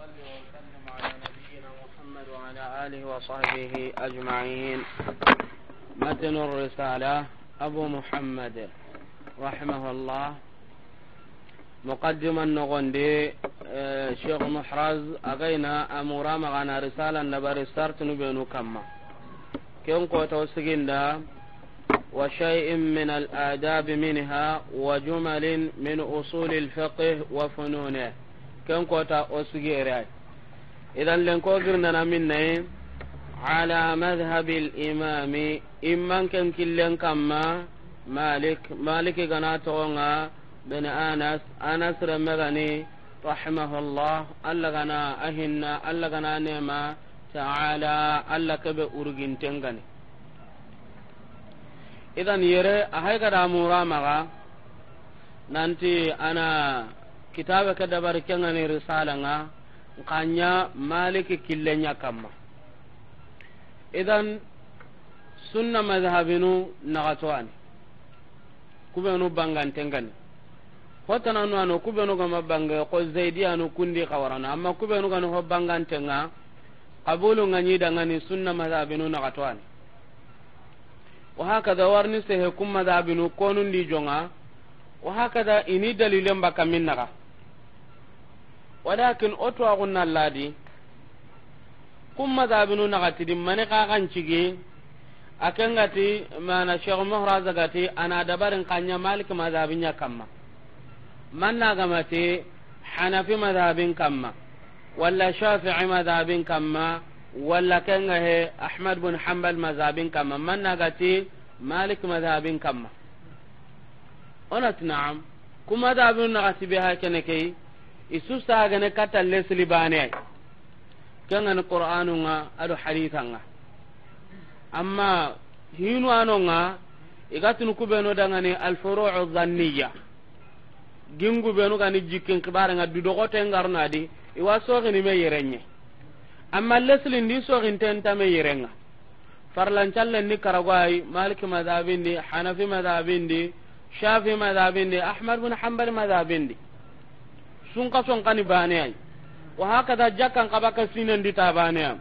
وصلي وسلم على نبينا محمد وعلى آله وصحبه أجمعين. متن الرسالة أبو محمد رحمه الله. مقدما نغندي شيخ محرز أغينا أمورا مغانا رسالة نبر ستارت نبينو كما كيون قوة وسجندا وشيء من الآداب منها وجمل من أصول الفقه وفنونه كم قوتا أسجيرا إذن لنكو قرننا منه على مذهب الإمام إمان كان كلن كما مالك قناتونا بن أنس رمغني رحمه الله ألا غنا أهنا ألا غنا نيما تعالى ألا كبه أرغن تنغني idan yere ahay kada mura maga nanti ana kitabe kada bar kengani risala nga kanya maliki killenya kamma idan sunna madhhabinu nagatwani kubenu bangan tengani hotana no ano kubenu gama banga ko zaidiyanu kundi kawarana amma kubenu gano ho bangan tenga qabulu ngani dangani sunna madhhabinu nagatwani وهكذا ورني سيكون مذهبنا كونون دي جونغا وهكذا إني دليلين بك منها ولكن أتوا قلنا اللادي كم مذهبنا نغتدي من قاقان شيء أكنغتي ما نشيخ مهرازة غتي أنا دبرن قانيا مالك مذهبنا كما من نغمتي حنفي مذهبين كما ولا شافعي مذهبين كما ولا كان احمد بن حنبل مذهبين كما من نغتي مالك مذهبين كما قلت نعم كما مذهبين نغتي بها كنكي اسوسا غنه كتل لسلباني كان القران ادو حديثا اما هينو انونغا igatunu kubeno dangani alfuru'u dhanniya gingu benu gani jikin kibara ngadu dogote ngarnadi iwaso gni me yerenye amma leslin di so gintenta me yerenga farlan challe ni karagwai maliki madhabindi hanafi madhabindi shafi madhabindi ahmad bin hanbal madhabindi sun ka son kani bane ay wa hakada jakkan kabaka sinen di tabane am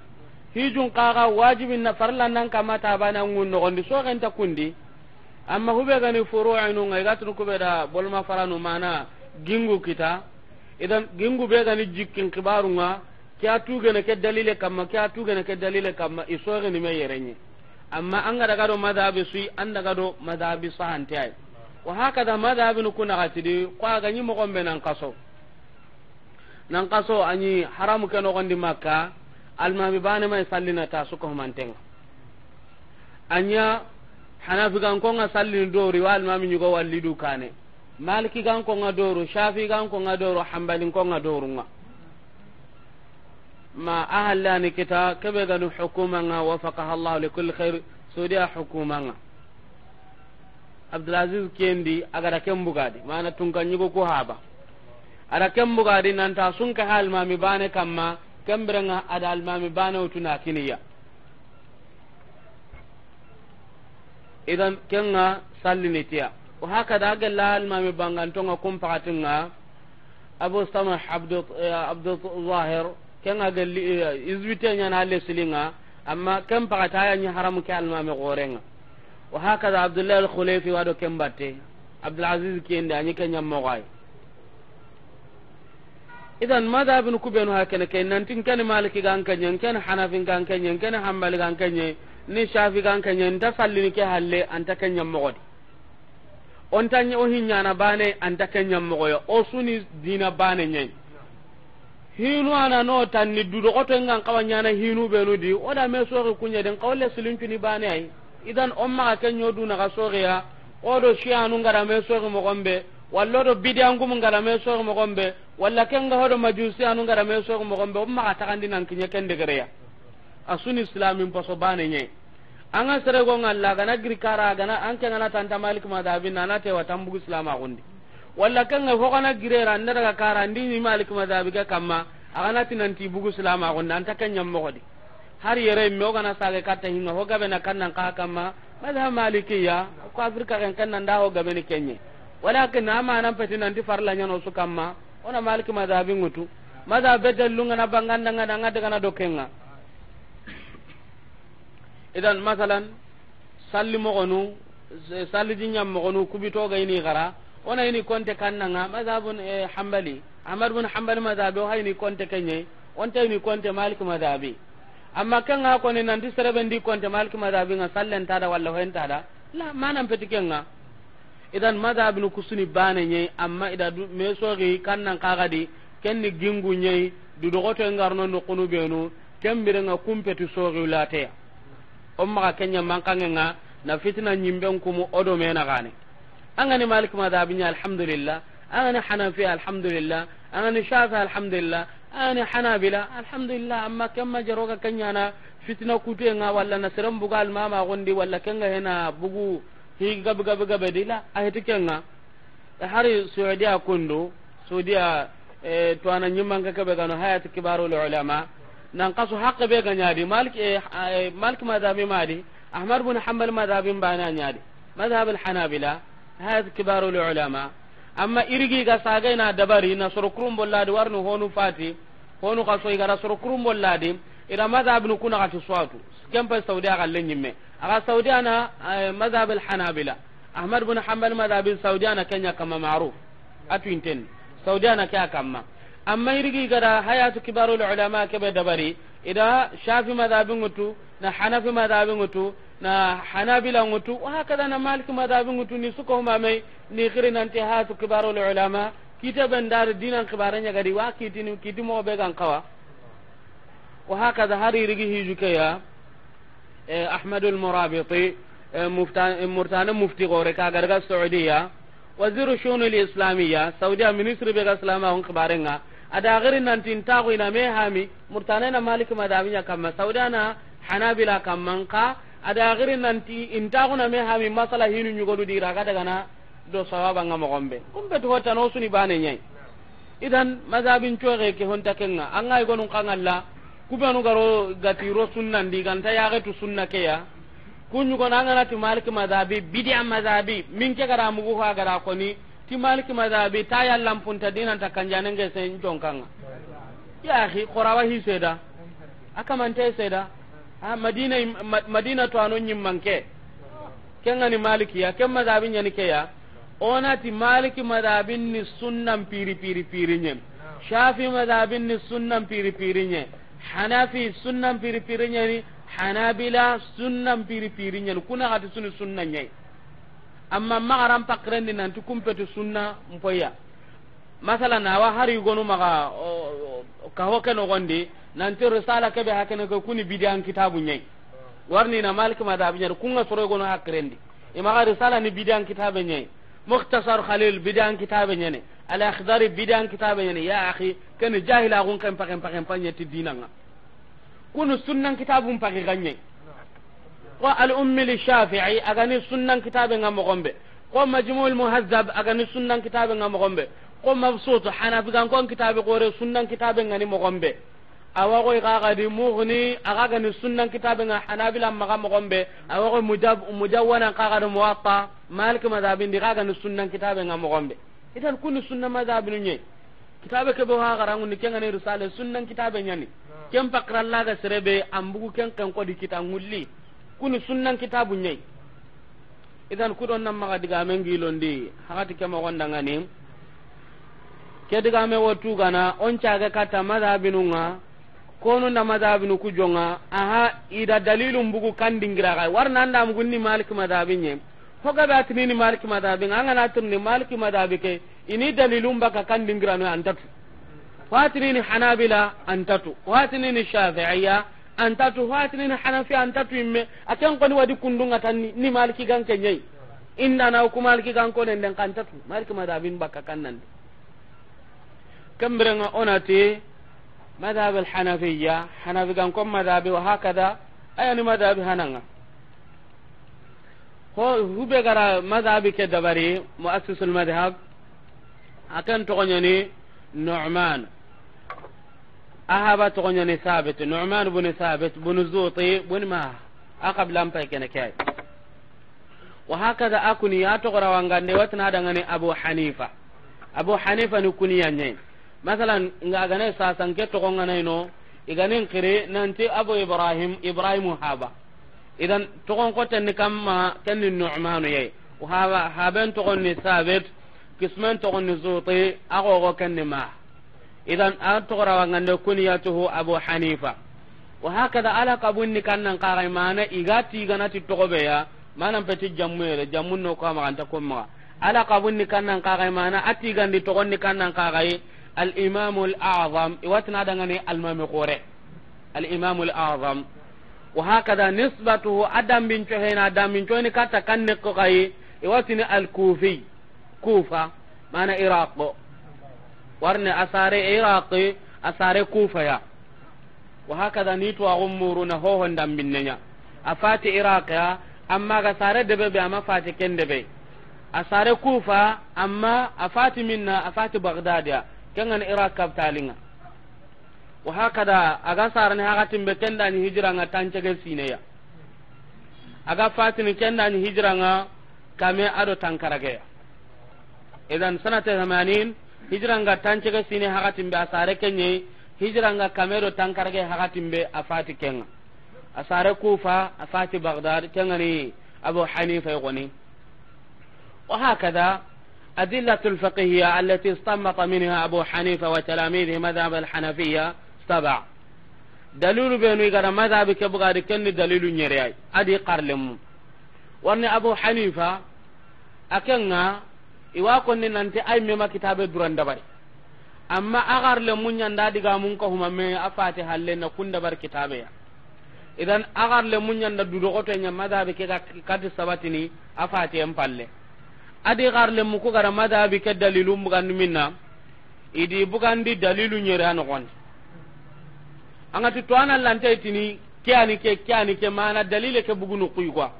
hijun qaga wajibin na farlan nan kama tabana ngun no gondi so ganta kundi amma hube gani furu'inu ngai gatru kubeda bolma faranu mana gingu kita idan gingu be gani jikkin kibarunga kya tugene ke dalile kamma isoge ni me yerenye amma anga daga do madhabi sui anda daga do madhabi sahante ay wa hakada madhabi nu kuna gatidi kwa ganyi mo gombe nan kaso anyi haramu ke no gondi makka almami bane may sallina ta suko mantenga anya hanafi gan ko nga sallin do riwal mami nyugo wallidu kane maliki gan ko nga doro shafi gan ko nga doro hanbali ko nga doro nga ما أهلاني كتا كبيرا حكومة وفقها الله لكل خير سوريا حكومة عبد العزيز كيندي أغدا كم بغادي ما أنا تنكن يقول كهابا أغدا كم بغادي نانتا سنك حال ما مبانة كما كم برنا أدال ما مبانة وتناكينيا إذن كنا سالنيتيا وهكذا قال لا ما مبانة تونغا كم فقاتنا أبو سمح عبد الظاهر kenga galli izwite nya na le silinga amma kam pakata ya nya haramu ke alma me gorenga wa hakaza abdullah al-khulaifi wado kembate abdul aziz kende anyi kenya mogay idan madhabun kubenu hakene ken nantin kan maliki gan kenya ken hanafin gan kenya ken hanbali gan kenya ni shafi gan kenya nda sallini ke halle anta kenya mogodi on tanya o hinya na bane anta kenya mogoyo o suni dina bane nyai hinu ana no tanni dudo goto ngan kawanya na hinu benu di oda me sori kunya den kawle silincu ni bane ay idan umma ka nyodu na ga sori ya odo shianu ngara me sori mo gombe wallo do bidiangu mo ngara me sori mo gombe walla kenga hodo majusi anu ngara me sori mo gombe umma ka takandi nan kinya kende gere ya asuni islamin paso bane nye anga sere go ngalla gana grikara gana anke ngana tanta malik madhabin na te watambu islam agundi walla kanga hokana girera ndaga karandi ni malik madhabi ga kamma agana tinanti bugu salama gonda anta kanya mogodi har yere me ogana sage katta hinga hoga bena kannan ka kamma madha malikiya ko afrika kan kannan da hoga beni kenye walakin ama nan peti nanti farla nyano su kamma ona malik madhabi ngutu madhab bedellunga na banganda nga daga na dokenga idan masalan salli mogonu salli dinyam mogonu kubito ga ini gara ona ini konte kannanga madhabun hanbali Ahmad bin Hanbal madhabi o hayni konte kenye onta ini konte Malik madhabi amma kanga ko ni nanti serebendi konte Malik madhabi nga sallen tada walla hoenta da la manam petikenga idan madhabi nu kusuni bane nye amma ida me sogi kannan kagadi kenni gingu nye du dogoto ngarno no kunu benu kembire nga kumpetu sogi late umma kenya mankangenga na fitna nyimben kumu odo mena gane angani Malik madhabi nya alhamdulillah angani Hanafi alhamdulillah angani Shafi alhamdulillah angani Hanabila alhamdulillah amma kemma jaroga kenyana fitna kutenga walla na seram bugal mama gondi walla kenga hena bugu hi gab bedila aheti kenga hari Saudiya kundu Saudiya to ana nyimanga kebe gano hayat kibarul ulama nan qasu haqqe be ganyadi Malik madhabi madi Ahmad bin Hanbal madhabi bana nyadi madhhab al Hanabila hayat kibarul ulama amma irigi ga sagaina dabari na surukurum bolladi warnu honu fati honu kaso igara surukurum bolladi ira madhab nu kuna gatu swatu kempa Saudiya galle nyimme aga Saudiya na madhab al Hanabila Ahmad bin Hanbal madhab Saudiya na Kenya kama maruf atu inten Saudiya na kya kama amma irigi gara hayatu kibarul ulama kebe dabari ida Shafi madhab ngutu na Hanafi madhab ngutu na Hanabila ngutu wa hakada na Malik madhab ngutu ni suko mame ni khirin anti hatu kibarul ulama kitaban dar dinan kibaranya gadi wa kiti mo be gan kawa wa hakada hari rigi hijuke ya Ahmadul Murabiti murtana mufti gore ka garga Saudiya wazir shunul islamiyya Saudiya ministry be ga islama on kibarenga ada girin nan tintago ina me hami murtana na Malik madabinya kama Saudiya na Hanabila kamanka ada girin nan intago na me hami masala hinu nyugo dira ga daga na do sawaba ngamo gombe kumbe to hota no suni bane nyai idan mazhabin choge ke honta kenga anga igonun kangalla kubanu garo gatiro sunnan diganta ya ga tu sunna ke ya kunyu ko nanga ti Malik madhabi bid'a madhabi min ke gara mugo ha gara ko ni ti Malik madhabi ta ya lampunta dinan ta kanjane nge sen jonkanga ya akhi qorawa hi seda akamante seda ha madina to anon nyimmanke kenga ni Maliki ya kem madhabi nyani ke ya onati Maliki madhabin ni sunnan piri nyen Shafi madhabin ni sunnan piri nyen Hanafi sunnan piri nyen Hanabila sunnan piri nyen kuna gati sunnan nyai amma magaram pakrendi nanti kumpetu sunna mpoya masala na wa hari gonu maga ka hoke no gondi nanti risala kebe hakene ko kuni bidan kitabu nyai warni na Malik madhabi nyen kunga soro gono hakrendi imaga risala ni bidan kitabe nyai مختصر خليل بدان كتاب ني الاخضر بدان كتاب ني يا اخي كان جاهل اغون كان باكن بانيتي ديننا كون سنن كتابم باكي غني والام للشافعي اغني سنن كتاب ngam gombe ko majmu' al-muhazzab agani sunnan kitabe ngam gombe ko mabsut hanafi gan kon kitabe gore sunnan kitabe ngani mo gombe awa ko ga di mughni aga gani sunnan kitabe nga hanabila maga mo gombe awa ko mujawwana ga di muwatta Malik madhabin di ga gani sunnan kitabe ngam mo gombe idan kullu sunnan madhabin nye kitabe ke bo ha garangu ni kengani risale sunnan kitabe nyani kem pakra laga serebe ambugu ken ko di kitangulli kunu sunnan kitabu nye idan kudon nam maga diga men gilondi hakati kema wonda ngani ke diga me wotu gana on caga kata madhabinunga kono na madhabinu kujonga aha ida dalilum bugu kandingira ga warna ndam gunni Malik madhabinye hoga batini ni Malik madhabin anga natumni Malik madhabike ini dalilum baka kandingira no antatu watini ni Hanabila antatu watini ni Shafi'iyya antatu watini ni Hanafi antatu imme akan ko ni wadi kundunga tan ni Maliki ganke nyai inda na ku Maliki ganko nen den kantatu Malik madhabin baka kannan kambrenga onati madhhab al-hanafiyya hanafi ganko madhabi wa hakada ayani madhabi hananga ho hube gara madhabi ke dabari muassis al-madhhab akan togonyani Nu'man ahaba togonyani Thabit Nu'man ibn Thabit ibn Zuti ibn ma aqab lam pa kene kay wa hakada akuni ya to gara wangande watna dangane Abu Hanifa ni kuniya nyai masalan ngagane sasanke to ngana ino iganin kire nanti abu ibrahim haba idan to gon ko tan kamma tan nu'manu yai wa haba haben to gon ni sabit kisman to gon ni zuti ago go kan ma idan an to rawa ngande kuniyatuhu abu hanifa wa hakada ala qabun ni kannan qaray mana igati ganati to go beya manan peti jammere jammun no ko ma anta ko ma ala qabun ni kannan qaray mana ati gandi to gon ni kannan qaray al imam al a'zam iwatna dangane al mami qore al imam al a'zam wa hakada nisbatuhu adam bin chohena adam bin chohni kata kanne ko qayi iwatni al kufi kufa mana iraq warne asare iraqi asare kufa ya wa hakada ni to agumuruna ho hondam binnenya afati iraq ya amma ga sare debe be amma fati kendebe asare kufa amma afati minna afati baghdad ya kengan iraq kaptalinga wa hakada aga sarne hakatin be kenda ni hijra nga tancege sineya aga fati ni kenda ni hijra nga kame ado tankarage idan sanata 80 hijra nga tancege sine hakatin be asare kenye hijra nga kame do tankarage hakatin be afati kenga asare kufa afati baghdad kengani abu hanifa yqoni wa hakada أدلة الفقهية التي استنبط منها أبو حنيفة وتلاميذه مذهب الحنفية 7 دليل بينه يقرأ مذهب كبغاري كن دليل نيرياي أدي قرلم وأن أبو حنيفة أكنا إواقن ننتي أي مما كتاب دران دبر أما أغار لمن يندادي قامون كهما من أفاتها لنا كن دبر كتابه إذن أغار لمن يندادي دروغوتين مذهب كتاب سباتني أفاتي أمبالي adi garle mu ko gara madhabi ke dalilu bugan minna idi bugan di dalilu nyere an gon angati to anan lante tini kyani ke mana dalile ke bugunu kuy kwa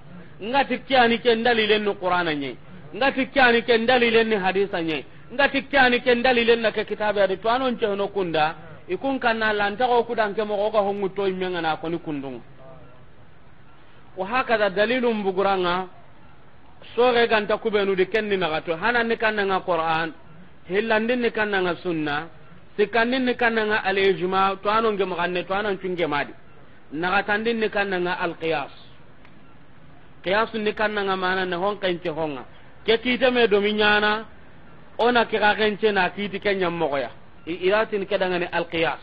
ngati kyani ke dalile no qur'ana nye ngati kyani ke dalile ni hadisa nye ngati kyani ke dalile na ke kitabe adi to anon che no kunda ikun kanna lanta ko kudan ke mo ko hongu to imenga na ko ni kundung wa hakada dalilum buguranga sore ganta kubenu de kenni nagato hanan ni kannanga qur'an hillandin ni kannanga sunna sikandin ni kannanga al ijma to anon ge maganne to anon cunge madi nagatandin ni kannanga al qiyas qiyas ni kannanga mana ne hon kance honga ke kite me do minyana ona ke ga kance na kiti kenya mogoya iratin kedanga ni al qiyas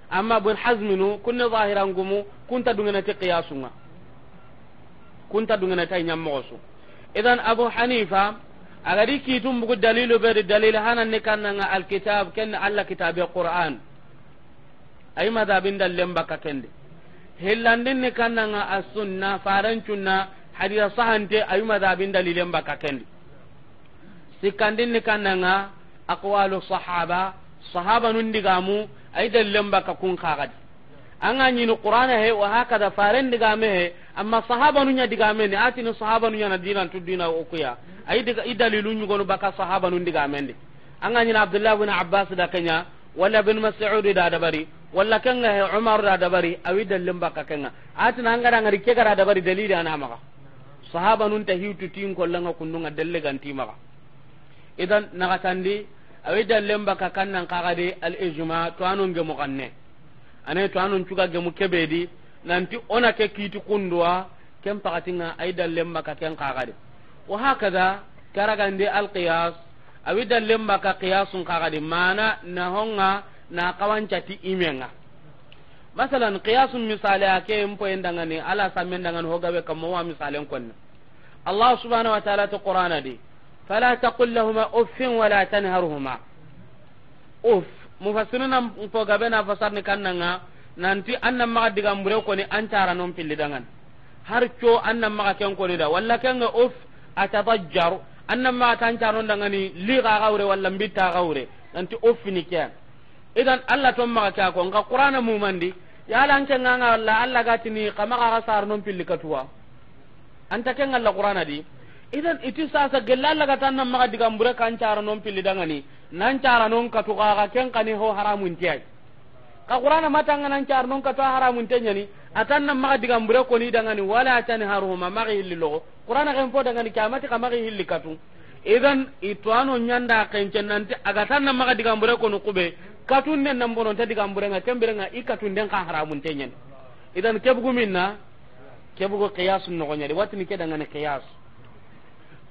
amma bun hazminu kunna zahiran gumu kunta dungena te qiyasunga kunta dungena tay nyammosu idan abu hanifa agari kitum bugu dalilu be dalil hanan ne kannanga alkitab ken alla kitabe qur'an ay madhabin dallem baka kende hillandin ne kannanga as-sunna farancunna hadith sahante ay madhabin dalilem baka kende sikandin ne kannanga aqwalu sahaba nun digamu ay dallem baka kun khagadi anga nyini qur'ana he wa hakada faren digame he amma sahaba nunya digame ni atini sahaba nunya na dinan tu dina okuya ay diga idalilu nyugo baka sahaba nun digame ndi anga nyina abdullah ibn abbas da kenya wala ibn mas'ud da dabari wala kanga he umar da dabari awi dalim baka kanga atina ngara ngari ke gara dabari dalili ana maka sahaba nun tahitu tin kollanga kundunga dalle ganti maka idan nagatandi awi dalim baka kannan kagade al ijma to anon ge mo kanne ane to anon cuga gemu kebedi nanti ona ke kiti kundwa kem pakatinga aida lemma ka ken kagade wa hakada karagande al qiyas awida lemma ka qiyasun kagade mana na honga na kawancati imenga masalan qiyasun misale ake mpo endangani ala samendangan hogabe kammo wa misalen konna allah subhanahu wa ta'ala to qur'ana di fala taqul lahumu uffin wala tanharhuma uff mufassiruna mpo gabe na fasarni kannanga nanti annam maga diga mbure ko ni ancara non pilli dangan har co annam maga ken ko ni da walla ken ga uf atadajjar annam maga tancara non dangani li ga gawre walla mbitta gawre nanti uf ni kyan idan alla to maga ka ko nga qur'ana mu mandi ya lan ken nga alla alla gatini kama ga sar non pilli katwa anta ken alla qur'ana di idan iti sasa gelalla ga tan maga diga mbure kan cara non pilli dangani nan cara non katu ga ken kani ho haramun tiyai ka qur'ana matanga nan cara non katu haramun tenyani atanna maga diga mbure ko ni dangani wala tan haruma magi hillo qur'ana kan fo dangani kamati ka magi hilli katu idan itwano nyanda kencenanti agatan na maga digambure ko no kube katunde nan bonon ta digambure nga kembere nga ikatunde ka haramun tenyen idan kebugo minna kebugo qiyas no gonyari watni ke dangane qiyas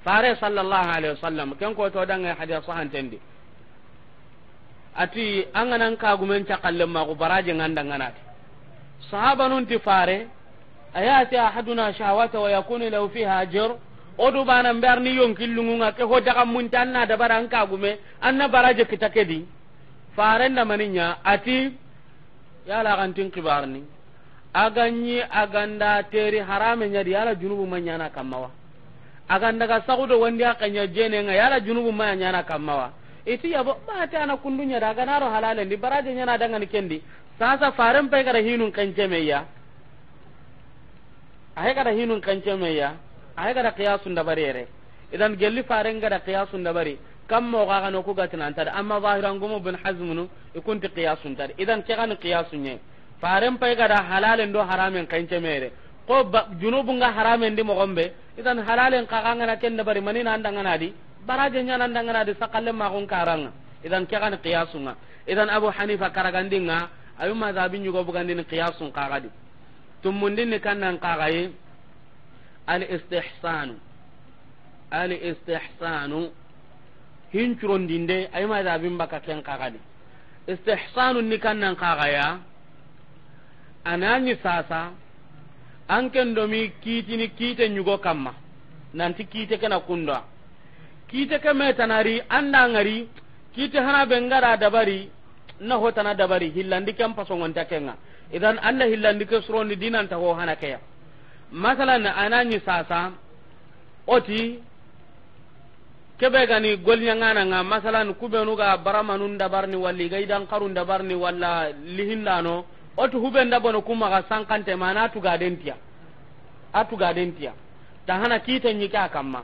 fare sallallahu alaihi wasallam ken ko to danga hadith sahan tendi ati anganan ka gumen cakalle ma ko baraje nganda nganati sahaba nun ti fare ayati ahaduna shahawata wa yakunu lahu fiha ajr odu bana mberni yonkillunga ke ho daga mun tanna da baran ka gume anna baraje kitakedi fare na maninya ati yala kantin kibarni aganyi aganda teri harame nyadi yala junubu manyana kamawa aganda ga sagudo wandi akanya jene nga yala junubu manyana kamawa iti yabo mata ana kundunya daga naro halale ndi baraje nyana daga ni kendi sasa faren pe gara hinun kancemeya ahe gara hinun kancemeya ahe gara qiyasun da barere idan gelli faren gara qiyasun da bari kam mo ga no ku gatin antar amma zahiran gumu bin hazmunu ikunti qiyasun tar idan ke kan qiyasun nye faren pe gara halale ndo haramen kancemere ko junubu nga haramen ndi mo gombe idan halalen ka ga ngana ken da bari manina andanga nadi baraje nyana ndangana de sakalle ma gon karanga idan ke kan qiyasunga idan abu hanifa karagandinga ayu mazhabin yugo bugandini qiyasun qagadi tumundin kannan qagaye al istihsanu hinchuron dinde ayu mazhabin baka ken qagadi istihsanu ni kannan qagaya anani sasa anken domi kitini kite nyugo kamma nanti kite kana kunda kite kame tanari anda ngari kite hana bengara dabari na hotana dabari hillandi kam pasongon takenga idan alla hillandi ke suroni dinan ta ho hana kaya masalan anani sasa oti kebe gani golnya ngana nga masalan kubenu ga baramanun dabarni walli gaidan qarun dabarni walla lihindano otu hubenda bono kuma ga sankante mana tu gadentia ta hana kite nyika kamma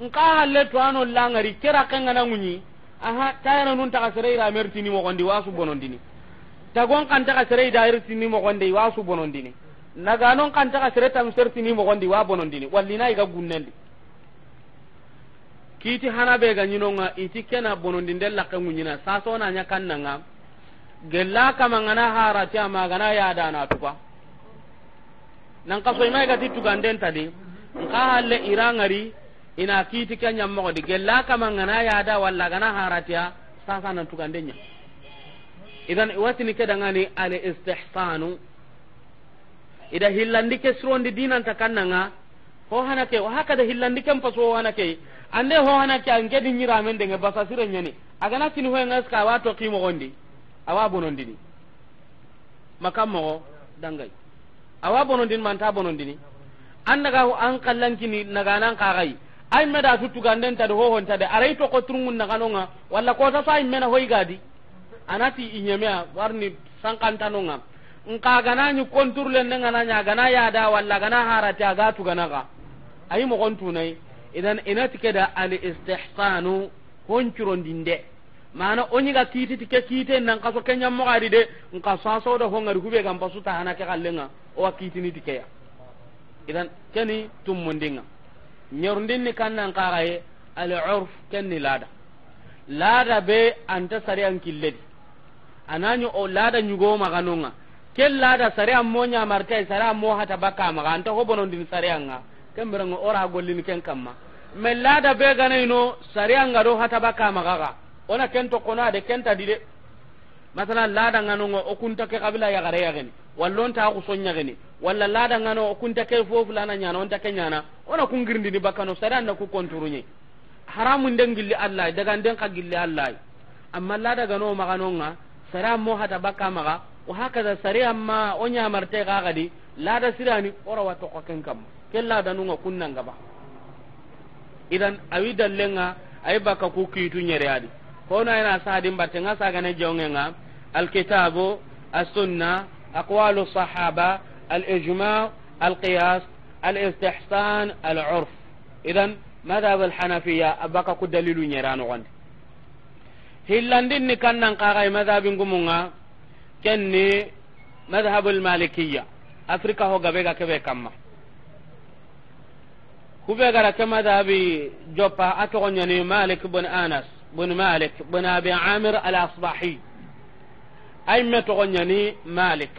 nka halle to ano langari kera kanga na munyi aha tayana nun ta kasere ira mertini mo gondi wasu bonondini tagon kan ta kasere ida irtini mo gondi wasu bonondini naga non kan ta kasere tam sertini mo gondi wa bonondini wallina iga gunnendi kiti hana be ga nyinonga iti kena bonondinde la kan munyina saso na nya kannanga gella kama ngana harati ama gana ya dana tuka nan ka so imai ga titu ganden tadi nka halle irangari ina kiti kanya mo di gella kama ngana ya da walla gana haratia sasa nan tugandenya idan watini kedangani al istihsanu ida hillandike srondi dinan takannanga ho hanake o hakada hillandike mpaso hanake ande ho hanake angedi nyira men de basa sirenya ni agana tini ho ngaska wato kimo gondi awa bonondini makammo dangai awa bonondini manta bonondini andaga an kallankini naganan kagai ay meda tutu ganden ta ho hon ta de aray to ko turungun na kanonga walla ko ta fay mena hoy gadi anati inyemea warni sankantanonga nka ganani konturle nenga nanya gana ya da walla gana harati aga tu ganaga ay mo gontu nay idan inati keda al istihsanu honchuron dinde mana onyi ga kiti tike kite nan kaso kenya mo gadi de nka saso do hongari hube gam pasuta hanake kallenga o kiti ni tike ya idan keni tummundinga nyorndin ni kannan qaraye al urf kenni lada be anta sariyan killedi ananyo o lada nyugo maganonga kel lada sariyan monya martai sariyan mo hata baka maga anta hobonon din sariyanga kemberango ora gollini ken kamma me lada be ganayno sariyanga do hata baka maga ona kento kona de kenta dide masalan lada nganongo okunta ke kabila ya gare yageni wallon ta ku sonya geni walla lada ngano okunta ke fofu lana nyana on ta kenyana ona kungirndi ni bakano sariyan na ku konturunye haramun den gilli Allah daga den ka gilli Allah amma lada gano maganonga sariyan mo hata baka maga wa hakaza sariyan ma onya marte ga gadi lada sirani ora wato ko ken kam kella danunga kunnan gaba idan awi dallenga ay baka ku kitu nyere adi kono ina sadin batenga saga ne jongenga alkitabu as-sunna aqwalu sahaba al-ijma' al-qiyas al-istihsan al-urf idan madhhab al-hanafiyya abaka ku dalilu nyerano gonde hillandin ni kannan qaga madhhabin gumunga kenni madhhab al-malikiyya afrika ho gabe ga kebe kamma kube gara kama dabi joppa atogonyani Malik bin Anas bin Malik bin Abi Amir al-Asbahi ay me togonyani Malik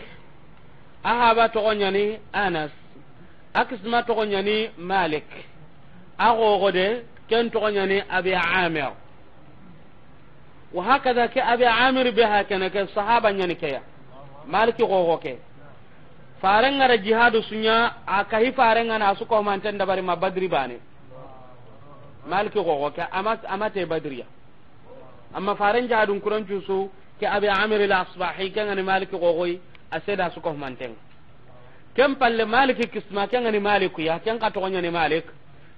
ahaba togonyani Anas akisma togonyani Malik agogode ken togonyani Abi Amir wa hakada ke Abi Amir biha kana ke sahaba nyani ke Malik gogoke farenga ra jihadu sunya akahi farenga na su ko manten da bari ma badri bane Malik gogoke amate badriya amma faren jihadun kuran cusu ke Abi Amir al-Asbahi kan ni Malik gogoy aseda su ko manten kem palle Malik kisma kan ni Malik ya kan ka to ni Malik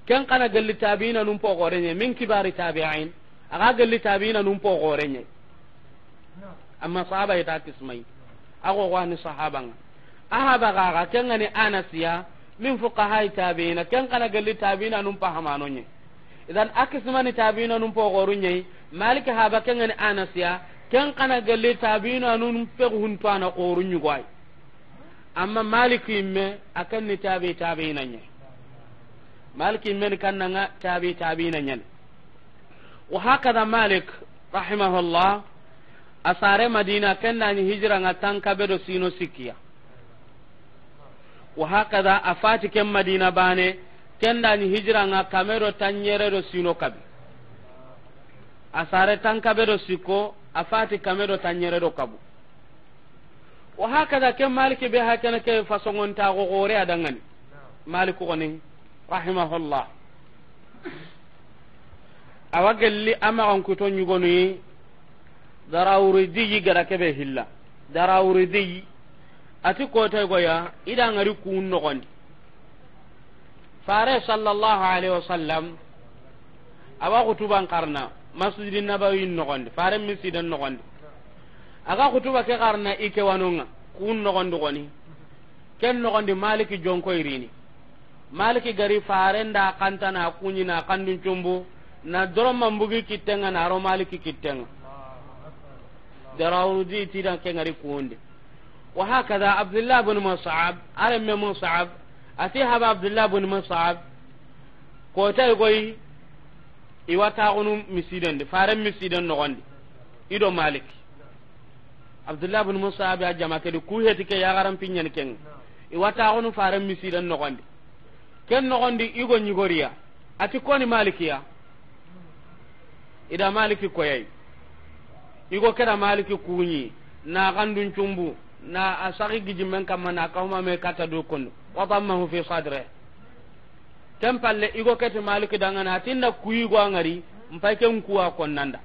kan kana galli tabiina num po gorenye min kibari tabi'in aga galli tabiina num po gorenye amma sahaba ita kismai ago wani sahaban ahaba ga kan ni Anas ya min fuqaha tabiina kan kana galli tabiina num pa hamanonye idan akismani tabiina num po gorunye Malik haba kan ni Anas ya kan kana galli tabiina num pe huntana gorunyu gwai amma Malik imme akan ni tabiina nye Malik imme kan nga tabiina nye wa hakada Malik rahimahullah asare Madina kenna ni hijra nga tanka bedo sino sikiya wa hakada afati kem Madina bane kenna ni hijra nga kamero tanyere do sino kabi asare tanka bedo siko afati kamero tanyere do kabu wa hakada kem Malik be hakana ke fasongon ta go gore adangani Malik ko ni rahimahullah awagelli amagon kuto nyugonu darawridi gara kebe hilla darawridi ati kota goya ida ngari kun nogondi fare sallallahu alaihi wasallam awa kutuban karna masjidin nabawi nogondi fare misidan nogondi aga kutuba ke karna ike wanonga kun nogondi goni ken nogondi Maliki jonko irini Maliki gari fare nda kantana kunyina kandun cumbu na doron mambugi kittenga na ro Maliki kittenga darawudi tidan ke ngari kuonde wa hakada Abdullah ibn Mus'ab alam Mus'ab ati haba Abdullah ibn Mus'ab ko tay goyi iwata gonu misiden de fare misiden no gondi ido Malik Abdullah ibn Mus'ab ya jama ke ku heti ke ya garam pinyen ken iwata gonu fare misiden no gondi ken no gondi igo nyigoriya ati koni Malikiya ida Maliki koyai igo keda Maliki kunyi na gandun cumbu na asagi gijimen kamma na kawma me kata do kondo wa dammahu fi sadri tempalle igo kete Maliki dangana tinda kuyi go ngari mpai ken kuwa konnanda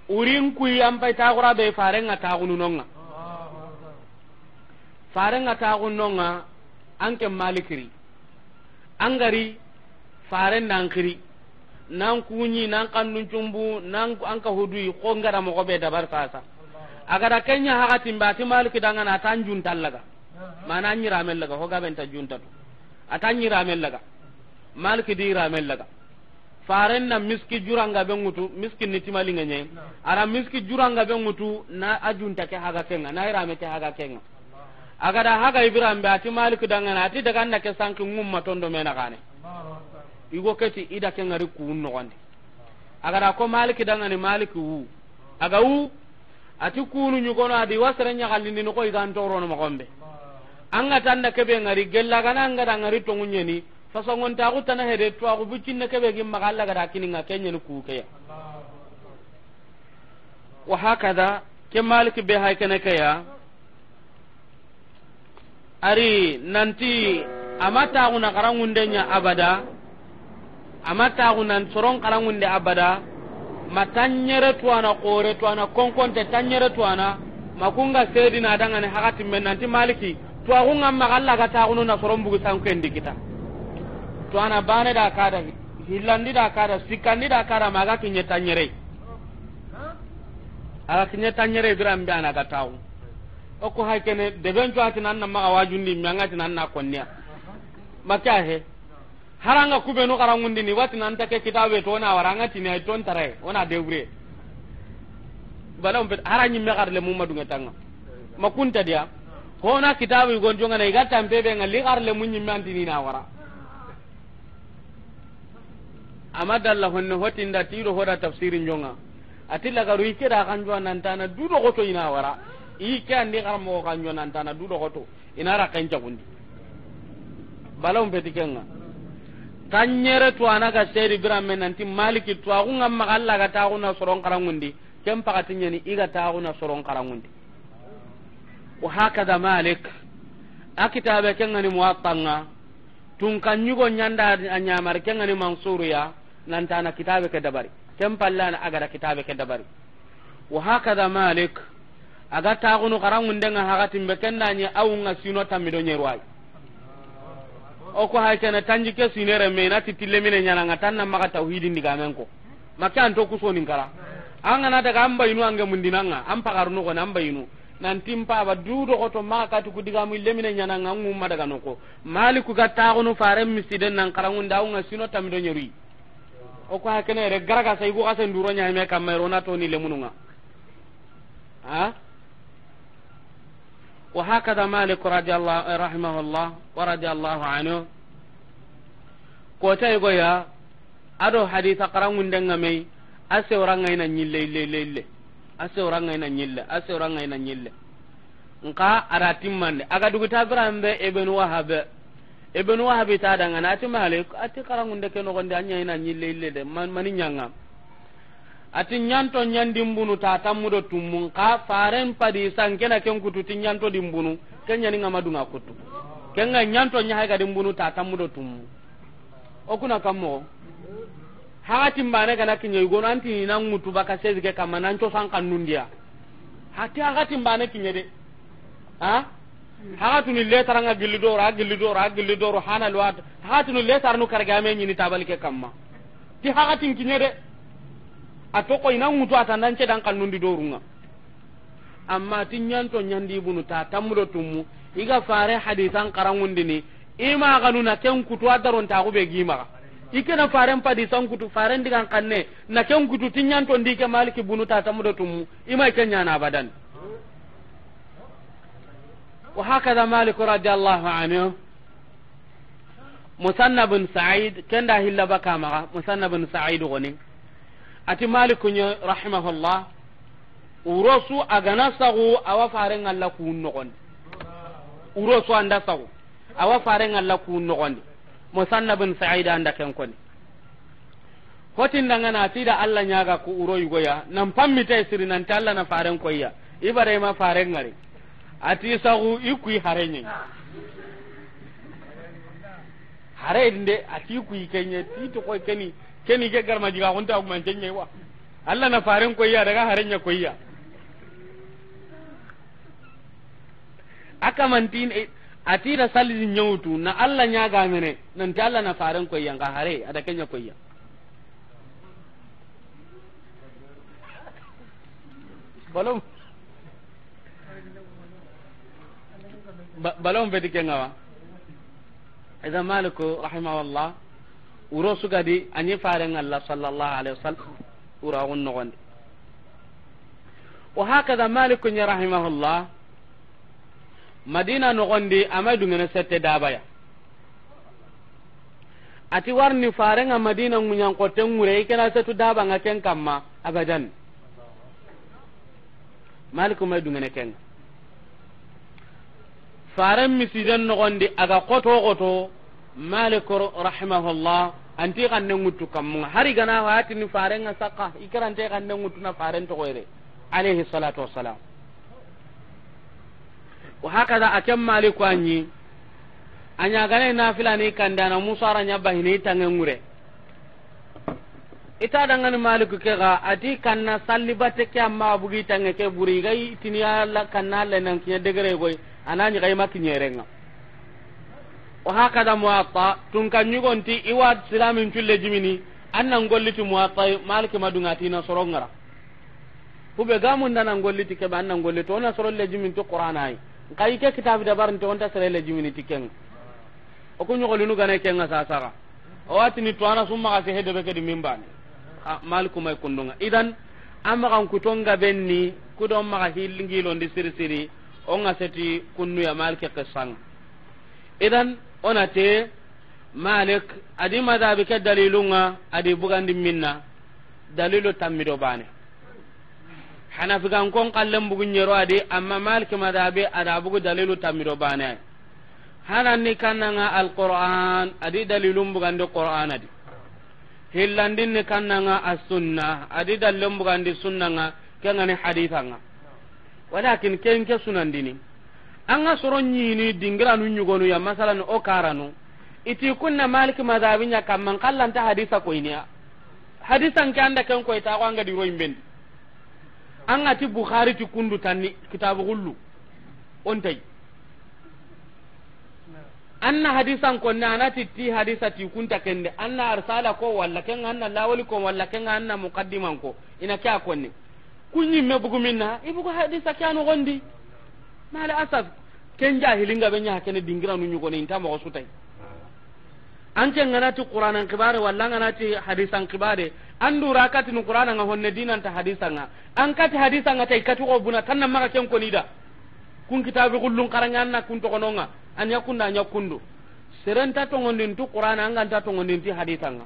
urin kuyi ampai tagura be farenga tagunu nonga farenga tagunu nonga anke Malikiri angari faren dankiri nan kunyi nan kannun cumbu nan anka hudui ko ngara mo gobe dabar sasa agara kenya hakati mbati Maliki dangana tanjun tallaga mana nyira mellaga ho gaben ta junta to atanyira mellaga Maliki dira mellaga faren na miski juranga be ngutu miski nitimalinga nye ara miski juranga be ngutu na ajunta ke haga kenga na ira mete haga kenga agara haga ibrambe ati Maliki dangana ati daga na ke sanki ngumma tondo mena kane igo keti ida ke ngari kuun no wande agara ko Maliki dangani Maliki wu aga wu ati kunu nyugono adi wasere nyakallindi no ko igan toro no magombe anga tanda kebe ngari gella kana ngara ngari to ngunyeni fasongon ta ko tana hede to ko bucinne kebe gim magalla gara kininga kenyen ku ke wa hakada ke Maliki be hay kana kaya ari nanti amata una karangundenya abada amata unan soron karangunde abada matanyere tuana kore tuana konkonte tanyere tuana makunga sedina dangane hakati men nanti Maliki tuagunga magalla ga taunu na soron bugu sankendi kita tuana bane da kada hillandi da kada sikandi da kada maga kinye tanyere ala kinye tanyere biram bana ga tawu oko haykene deben tuati nan na maga wajundi mangati nan na konnya makahe haranga kubenu karangundi ni wati nan take kitabe to na waranga tini ton tare ona deure balam bet haranyi me garle mumadu ngatanga makunta dia hona kitabe gonjonga na igata mbebe ngali garle munyi mantini na wara amadalla honne hotinda tiro hoda tafsirin jonga atilla garu ikira kan jo nan tana dudo goto ina wara ike andi garmo kan jo nan tana dudo goto ina ra kan jagundi balon betikenga tanyere to anaga seri biramen nanti maliki to agunga magalla ga tauna soron karangundi kem pakatinya ni iga tauna soron karangundi wa hakada malik akitabe kenga ni muwattanga tun kanyugo nyanda anyamar kenga ni mansuru ya nantana kitabe ke dabari kem pallana agara kitabe ke dabari wa hakada malik aga taunu karangunde nga hakatimbe kendanya awunga sino tamido nyerwai o ko hay kana tanji ke sinere me na titille mine nyana ngatan na maka tauhidin diga men ko makan to kuso nin kala anga na daga amba inu anga mundinanga am pagarno ko namba inu nan timpa ba dudo ko to maka tu diga mu lemine nyana ngangu ma daga noko maliku ga taunu fare misiden nan karangun daunga sino tamido nyeri o ko hay kana re garaga sai go asen duro nya me kamero na to ni lemununga ha وهكذا مالك رضي الله رحمه الله ورضي الله عنه كوتا يغويا ادو حديث قران دنگمي اسورanga ina nyille asورanga ina nyille nka aratimande aga duguta grambe ibn wahab ta danga nati malik ati qarangunde ke no gonde anya ina nyille de mani nyanga ati nyanto nyandimbunu ta tamudo tumun ka faren padi sankena ken kututi nyanto dimbunu kenya ni ngamadu ngakutu kenga nyanto nya ga dimbunu ta tamudo tumu okuna kammo hati mbane kana kinye gono anti na ngutu baka sezike kama nancho sankan nundia hati mbane kinye de ha hatu ni letaranga gillidoro hana lwat hatu ni letarnu kargame nyini tabalike kamma ti hati kinye de atoko ina ngutu atandan cedan kannundi dorunga amma tinyanto nyandi bunu ta tamudo tumu iga fare hadisan qarangundini ima ganuna ken kutu adaron ta gube gima ikena faren padisan kutu faren digan kanne na ken kutu tinyanto ndike maliki bunu ta tamudo tumu ima kenya na abadan wa hakada malik radiyallahu anhu musannab bin sa'id kenda hilla baka maga musannab bin sa'id goni ati malikunya rahimahullah urosu agana sagu awa faren Allah ku nogon urosu anda sagu awa faren Allah ku nogon musannab bin sa'id anda ken koni hotin dangana tida Allah nyaga ku uro yugoya nan pammite siri nan talla na faren koyya ibare ma faren ngari ati sagu ikui harenye hare inde ati ikui kenye tito ko keni ke garma jiga honta ko mantenye wa Allah na faren koyya daga harenya koyya aka mantin ati da salli nyautu na Allah nya ga mene nan ta Allah na faren koyya ga hare ada kenya koyya balom bedi kenga wa idan maliku rahimahullah uro sugadi anyi faren Allah sallallahu alaihi wasallam ura gonno gonde wa hakada maliku ni rahimahullah madina no gonde amadu ngene sette dabaya ati warni faren a madina munyan ko tengure ikena setu daba ngaken kamma abadan maliku madu ngene ken faren misiden no gonde aga koto maliku rahimahullah anti kan ne ngutu kam hari gana wati ni farenga saka ikarante kan ne ngutu na faren to gore alayhi salatu wassalam wa hakada akam maliku anyi anya gane na filani kandana musara nya bahini tangengure ita dangan maliku ke ga ati kanna sallibate ke amma bugi tange ke buri gai tiniya la kanna le nan kinya degere goy anani gai makinyerenga wa hakada muwatta tun kan nyugonti iwad silamin tulle jimini annan golliti muwatta maliki madungati na sorongara hube gamun nan golliti ke bannan golliti ona sorolle jimin to qur'anai kai ke kitab da barnte onta sorolle jimini tiken o ko nyugoli nu gane kenga sasara o watini to ana summa ka se hede be ke di mimbani maliku may kundunga idan amma kan kutonga benni kudon maka hillingi londi siri onga seti kunnu ya maliki qisang idan onate malik adi madhabi ke dalilunga adi bugandi minna dalilu tammido bane hanafi kan kon kallem bugu nyero adi amma malik madhabi ada bugu dalilu tammido bane hananni kannanga alquran adi dalilum bugandi qur'an adi hillandin kannanga as-sunnah adi dalilum bugandi sunnanga kengani hadithanga walakin kenke sunandini anga soronyi ni dingira nu nyugonu ya masalan o karanu iti kunna malik madhabinya kamman kallanta hadisa ko inia hadisan kanda kan ko ita ko anga di roimben anga ti bukhari ti kundu tanni kitabu gullu ontai anna hadisan ko nana ti hadisa ti kunta kende anna arsala ko walla ken anna lawli ko walla ken anna muqaddiman ko ina kya konni kunyi me bugu minna ibugo hadisa kyanu gondi mala asaf ken jahilinga benya hakene dingira nu nyugo ne inta mo sutai anke nganati qur'anan kibare walla nganati hadisan kibare andu rakati nu qur'ana nga honne dinan ta hadisanga an kati hadisanga tay katu ko buna tanna maka ken ko nida kun kitabu gullun karanganna kun to kononga an yakunda nyakundu serenta to ngondin tu qur'ana anga ta to ngondin ti hadisanga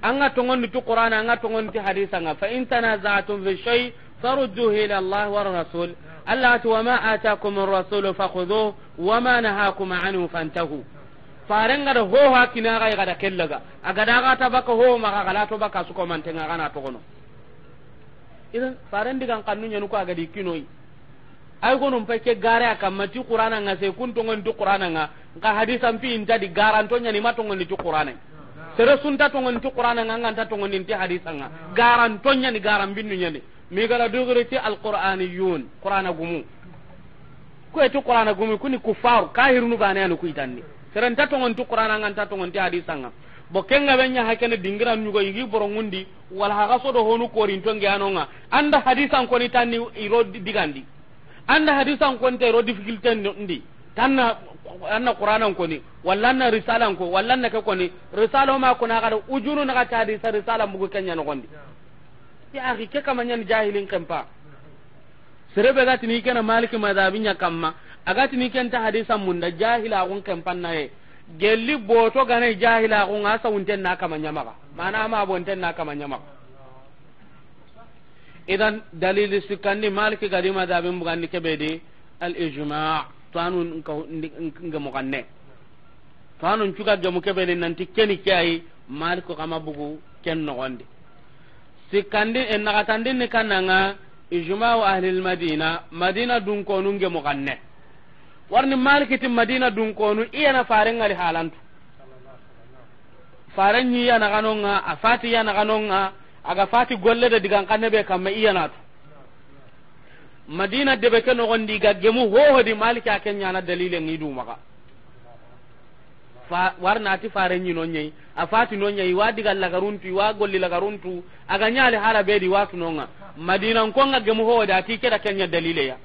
anga to ngondi tu qur'ana anga to ngondi hadisanga fa in tanaza'tum fi shay farudduhu ila Allah wa rasul Allah wa ma ataakum ar-rasul fakhudhuhu wa ma nahakum anhu fantahu farenga da ho hakina ga ga da kellaga aga da ga ta baka ho maka kala to baka su ko mantenga kana to kono idan faren digan kannu nyanu ko aga dikinoi ay gonum peke gare akamati qur'ana nga se kun to ngon to qur'ana nga hadisan pi inta di garanto nyani mato ngon to qur'ana sere sunta to ngon to qur'ana nga nganta to ngon ti hadisan nga garanto nyani garam binnu nyani mi gala dogoreti alquraniyun qur'ana gumu ko to qur'ana gumu kuni kufar kahirunu bane anu ku itanni serenta to ngon to qur'ana nganta to ngon ti hadisan nga bokenga benya hakene dingiran nyugo yigi borongundi wala haga sodo honu ko rinto ngianonga anda hadisan ko ni tanni iro digandi anda hadisan ko nte ro difficulty ndi tanna anna qur'anan ko ni walla na risalan ko walla na ko ni risalo ma ko na ga ujunu na ga hadisa risala bugu kenya no gondi ya akhi ke kamanya ni jahilin kampa serebe gati ni kana maliki madhabinya kamma agati ni kenta hadisan munda jahila gon kampan nae gelli boto gane jahila gon asa unten na kamanya maka mana ma bonten na kamanya maka idan dalil sikandi maliki gadi madhabin bugandi kebedi al ijma' tanun ngamo kanne tanun cuga gamu kebedi nanti keni kai maliku kama bugu ken no gondi sikandi en nakatandi ni kananga ijma' ahli al madina dun ko nun ngamo kanne warni maliki tim madina dun ko nu iyana farenga li halantu farenyi yana kanonga afati yana kanonga aga fati golle da digan kanne be kamma iyanatu madina de be ken no gondi gaggemu ho di maliki akenya na dalile ngidu maka fa warna ti fare nyi no nyei afati no nyei wadi galla garuntu wa golli la garuntu aga nyaale hala be di watu nonga madina ko ngaggemu ho da ti keda kenya dalile ya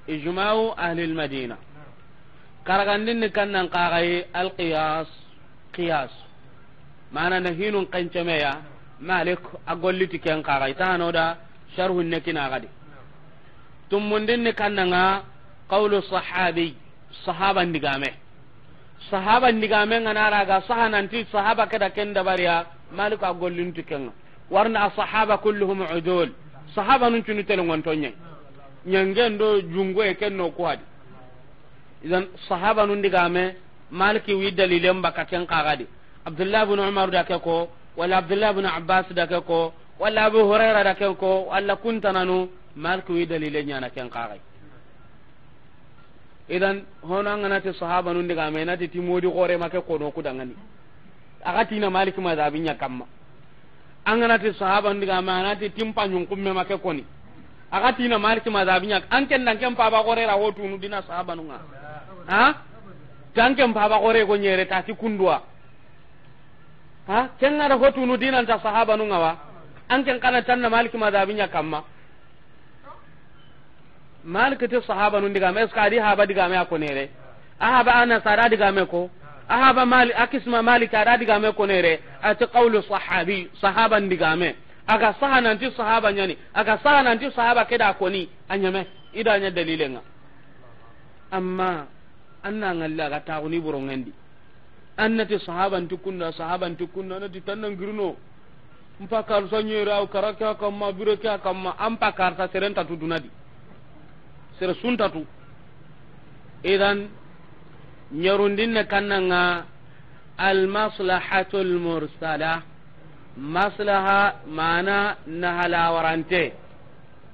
ijma'u ahli al-madina karagandin ni kannan qaqai al-qiyas qiyas mana na hinun kancemeya malik agolliti ken qaqai tano da sharhu nekina gadi tumundin ni kannanga qawlu sahabi sahaban digame nganara ga sahananti sahaba kada ken dabariya malik agollinti ken warna sahaba kulluhum udul sahaba nun tunu telongon tonye nyangendo jungo e ken no kwadi idan sahaba nun digame maliki wi dalilen baka ken qagadi abdullah ibn umar da ke ko wala abdullah ibn abbas da ke ko wala abu hurairah da ke ko wala kuntananu maliki wi dalilen nyana ken qagadi idan hono ngana te sahaba nun digame na te timodi gore make ko no kudangani agati na maliki madhabinya kamma angana te sahaba nun digame na te timpanyun kumme make ko ni agati na maliki madhabinya anken nan kem pa ba gore ra wotu nu dina sahaba nunga ha tankem pa ba gore go nyere ta ti kundwa ha ken na hotu nu dina ta sahaba nunga wa anken kana tanna maliki madhabinya kamma maliki te sahaba nun diga mes kadi haba diga me ko nere ahaba ana sara diga me ko ahaba mali akisma maliki ara diga me ko nere ati qawlu sahabi sahaban diga me aga sahananti sahaba nyani aga sahananti sahaba keda koni anyame idanya dalilenga amma anna ngalla ga tauni burongandi annati sahaban tukunna nati tannan girno mpa kal sonyera au karaka kamma bireka kamma ampa karta serenta tudunadi sere sunta tu idan nyarundinne kannanga al maslahatul mursala maslaha mana nahala warante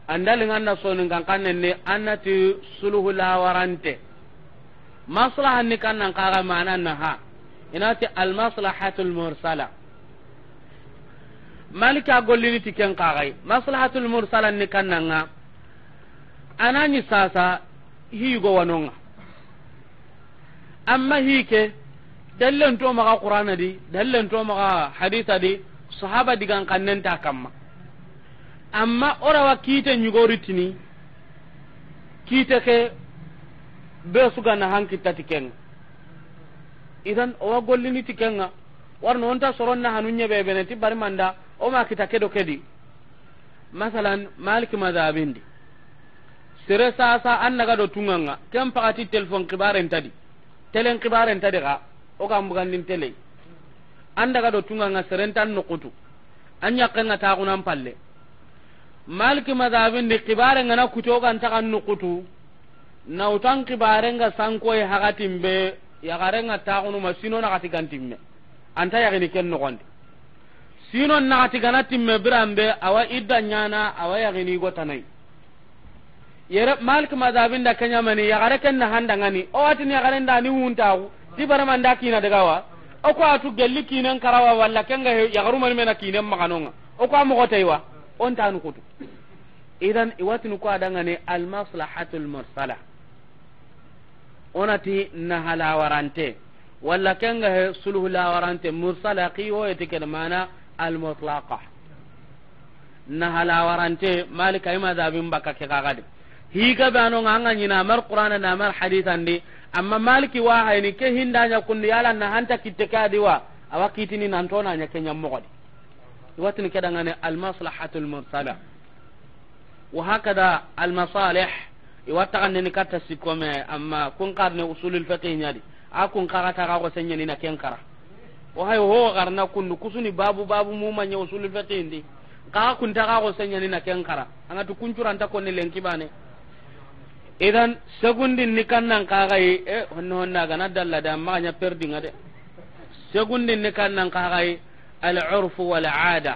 andal nganda sonin kan kannenne annati sulhu la warante maslaha ni kannan kaga mana naha inati al maslahatul mursala malika gollini tiken kagai maslahatul mursala ni kannanga anani sasa higo wanonga amma hike dallen to maga qur'ana di dallen to maga haditha di sahaba digan kannen ta kamma amma ora wa kite nyugoritini kite ke be suga na hankita tiken idan o gollini tikenga warno onta soronna hanunya be beneti bari manda o ma kita kedo kedi masalan malik madhabindi sere sasa annaga do tunganga kem pakati telefon kibaren tadi telen kibaren tadi ga o ga mbugandin tele andaga do tunganga serentan nukutu anya kenga ta kunan palle malik madhabindi kibaren ngana kuto ga ntakan nukutu na utan kibaren ga sanko e hagatimbe ya garenga ta kunu masino na katigantimme anta yagini ken nogondi sino na katiganatimme birambe awa idda nyana awa yagini gotanai yere malik madhabin da kanya mani ya gare ken na handangani o atini ya gare nda ni huntawu ti barama nda kina daga wa o ko atu gelli kinen karawa walla kenga ya garu mani mena kinen maganonga o ko mo gotaiwa on tanu kutu idan iwatinu ko adangani al maslahatul mursala onati nahala warante walla kenga he sulhu la warante mursala qiwo yetiken mana al mutlaqa nahala warante malika ima zabin baka ke kagade higa bano nganga nyina mar qur'ana na mar hadithan di amma maliki wa hayni ke hindanya kunni yala na hanta kitekadi wa awakitini nantona nya kenya mogodi watini kedangane al maslahatul mursala wa hakada al masalih iwatakanne ni katta sikome amma kun qarne usulul fiqh nyadi akun karata ka ko senya ni na kenkara o hay ho garna kundu kusuni babu mu manya usulul fiqh ndi ka kun ta ka ko senya ni na kenkara anga tu kuncuran ta ko ne lenki bane idan segundin ni kannan ka gai e honno honna ga nadalla da manya perdi ngade segundin ni kannan ka gai al urf wal aada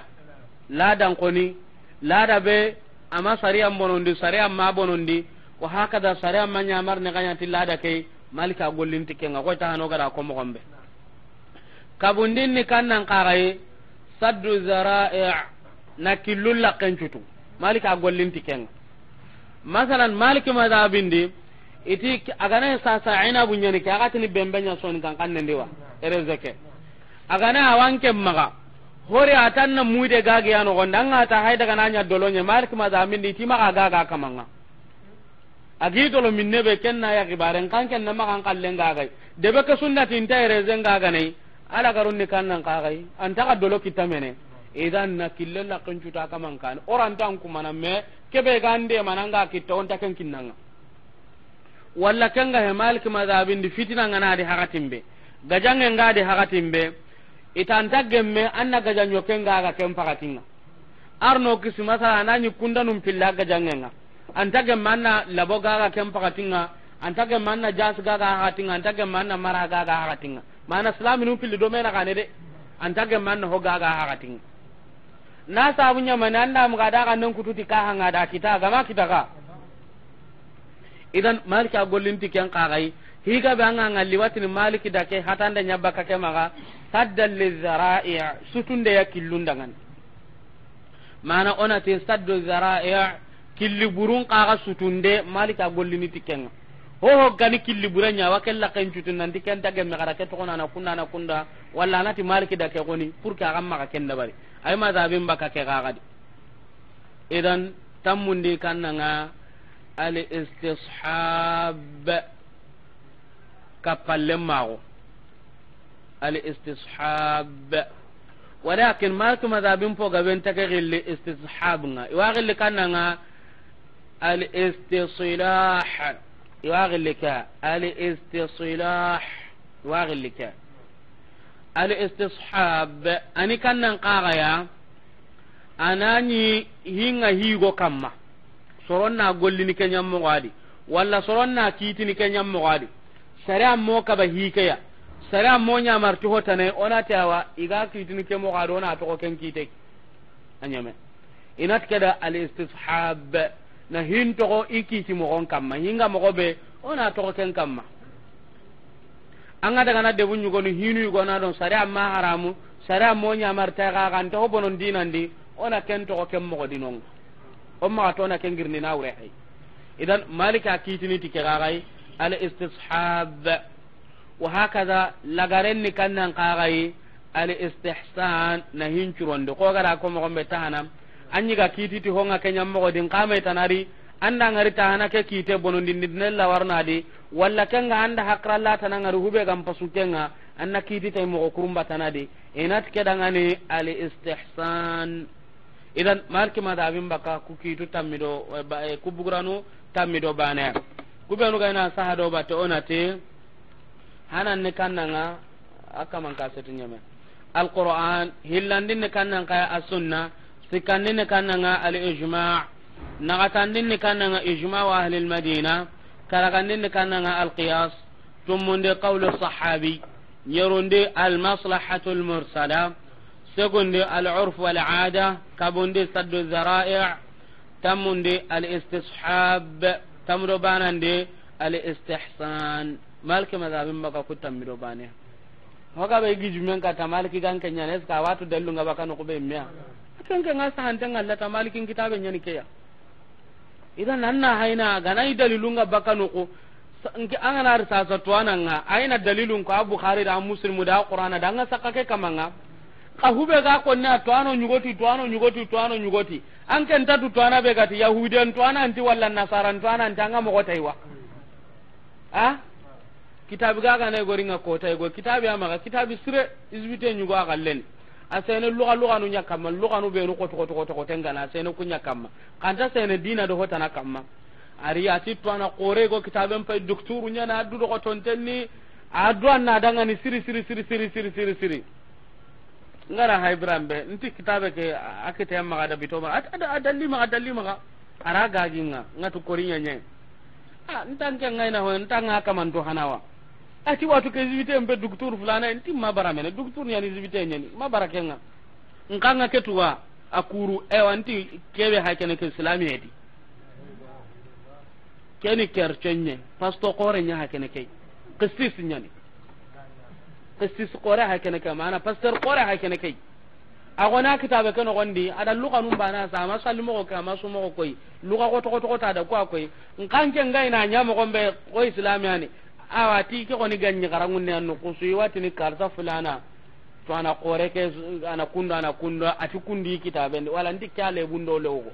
la dan koni la da be ama sariya bonondi sariya ma bonondi wa hakada sariya manya mar ne ganya tilada kai malika gollinti kenga ko ta hano gara ko mo gombe kabundin ni kannan qaray saddu zara'i nakilul laqanchutu malika gollinti kenga masalan maliki madhabindi iti agana sasa ina bunyani ka gatini bembenya son kan kanne ndiwa erezeke agana awanke maga hore atanna muide gage yano gondanga ta hayda gananya dolonya maliki madhabindi ti maga gaga kamanga agidolo minne be kenna ya gibaren kan kenna makan kallen gagai debe ka sunnati intayre zenga ganai ala garunni kannan kagai anta ka dolo kitamene idan na killella kancuta kaman kan orantan kuma na me kebe gande mananga kitta on taken kinnanga walla kenga he malik madhabin di fitina ngana di hakatimbe gajange ngade hakatimbe itanta gemme anna gajanyo kenga ga kempakatinga arno kismasa anani kundanum pilla gajange nga antage manna labo gaga kempakatinga antage manna jas gaga hakatinga antage manna mara gaga hakatinga mana islami nu pilli do mena kanede antage manna ho gaga hakatinga na sabunya mananda mugada kanen kututi ka hanga da kita gama kita ka idan malika gollinti ken qagai higa banga ngalli watini maliki dake hatanda nyabaka ke maga saddal lizara'i sutunde ya killundangan mana onati saddu zara'i killi burun qaga sutunde malika gollini tikenga ho gani killi buranya wakella kan cutun nan diken tagge me gara ke to na kunda walla nati maliki dake goni pour ka gamma ka kenda bari ay ma zabin baka ke gagadi idan tammundi kannanga al istishab kapalle mago al istishab walakin malku madhabin po gaben take gille istishab nga wa gille kannanga al istiصلاح واغلك الاستصلاح واغلك al istishab ani kannan qagaya anani hinga higo kamma soronna gollini kenyam mo wadi walla soronna kitini kenyam mo wadi sare mo kaba hikeya sare mo nya marti hotane ona tawa iga kitini ke mo wadi ona to ken kite anyame inat kada al istishab na hinto ko ikiti mo gon kamma hinga mo gobe ona to ken kamma anga daga na debu nyugo no hinu yugo na don sare amma haramu sare mo nya marta ga kan to bonon dinandi ona ken to ken mo godinon o ma to na ken girni na wure hay idan malika kitini tikiragai al istishab wa hakaza lagaren ni kannan qagai al istihsan na hinchuronde ko gara ko mo gombe tahanam anyi ga kititi honga kenya mo godin kame tanari anda ngari tahana ke kite bonon dinella warnadi walla kenga anda hakralla tanangari hube gam pasukenga anna kitite mo kurumba tanadi enat kedangani al istihsan idan marki madabin baka ku kitu tamido ku bugranu tamido bana ku benu ga ina sahado bato onate hanan ne kannanga akaman kasetunya me alquran hillandin ne kannanga as-sunna sikandin ne kannanga al-ijma' nagatandin ne kannanga ijma' wa ahli al-madina karagandin ne kannanga al-qiyas tumunde qawlu sahabi yerunde al-maslahatu al-mursala segundi al-urf wal-aada kabunde saddu dhara'i' tamunde al-istishab tamro banande al-istihsan malki madhabin maka kutamiro bane hoga be gijumen ka tamalki gan kenya nes ka watu dallu ngaba kan ko be miya kan kan asa hantanga Allah tamalkin kitabe nyani keya idan nanna haina ganai dalilun ngaba kan ko ngi angana risa sa tuana nga aina dalilun ko bukhari da muslim da qur'ana da nga sakake kamanga ka hube ga ko na tuano nyugoti an kan tatu tuana be gati yahudian tuana anti walla nasaran tuana antanga mo gotaiwa kitabi ga ne goringa ko tay go kitabi ama kitabi sire izbite nyugo akallen asene luga nu nyakama luga nu be nu ko tengana asene kunya kama kanta sene dina do hotana kama ari ati to ana qore go kitabe mpa dokturu nya na adu ko tontenni adu na danga ni siri ngara haibrambe nti kitabe ke akete amma ga da bitoma adalli ma araga ginga ngatu korinya nye ntanke ngaina ho ntanga kama ndo hanawa ati watu ke zibite mbe doktor fulana enti mabara mene doktor nyani zibite nyani mabara kenga nkanga ketuwa akuru wanti kebe hakene ke islami hedi keni kerchenye pasto qore nya hakene ke qissis nyani qissis qore hakene ke mana pastor qore hakene ke agona kitabe keno gondi ada luka numba na sama sallimo ko kama sumo ko koy luka ko to ta da ko koy nkanke ngai na nya mo gombe ko islami yani awati ke koni ganyi garangun ne anno kusu wati ni karta fulana to ana qore ke ana kunda ati kundi kitabe wala ndi kyale bundo lewo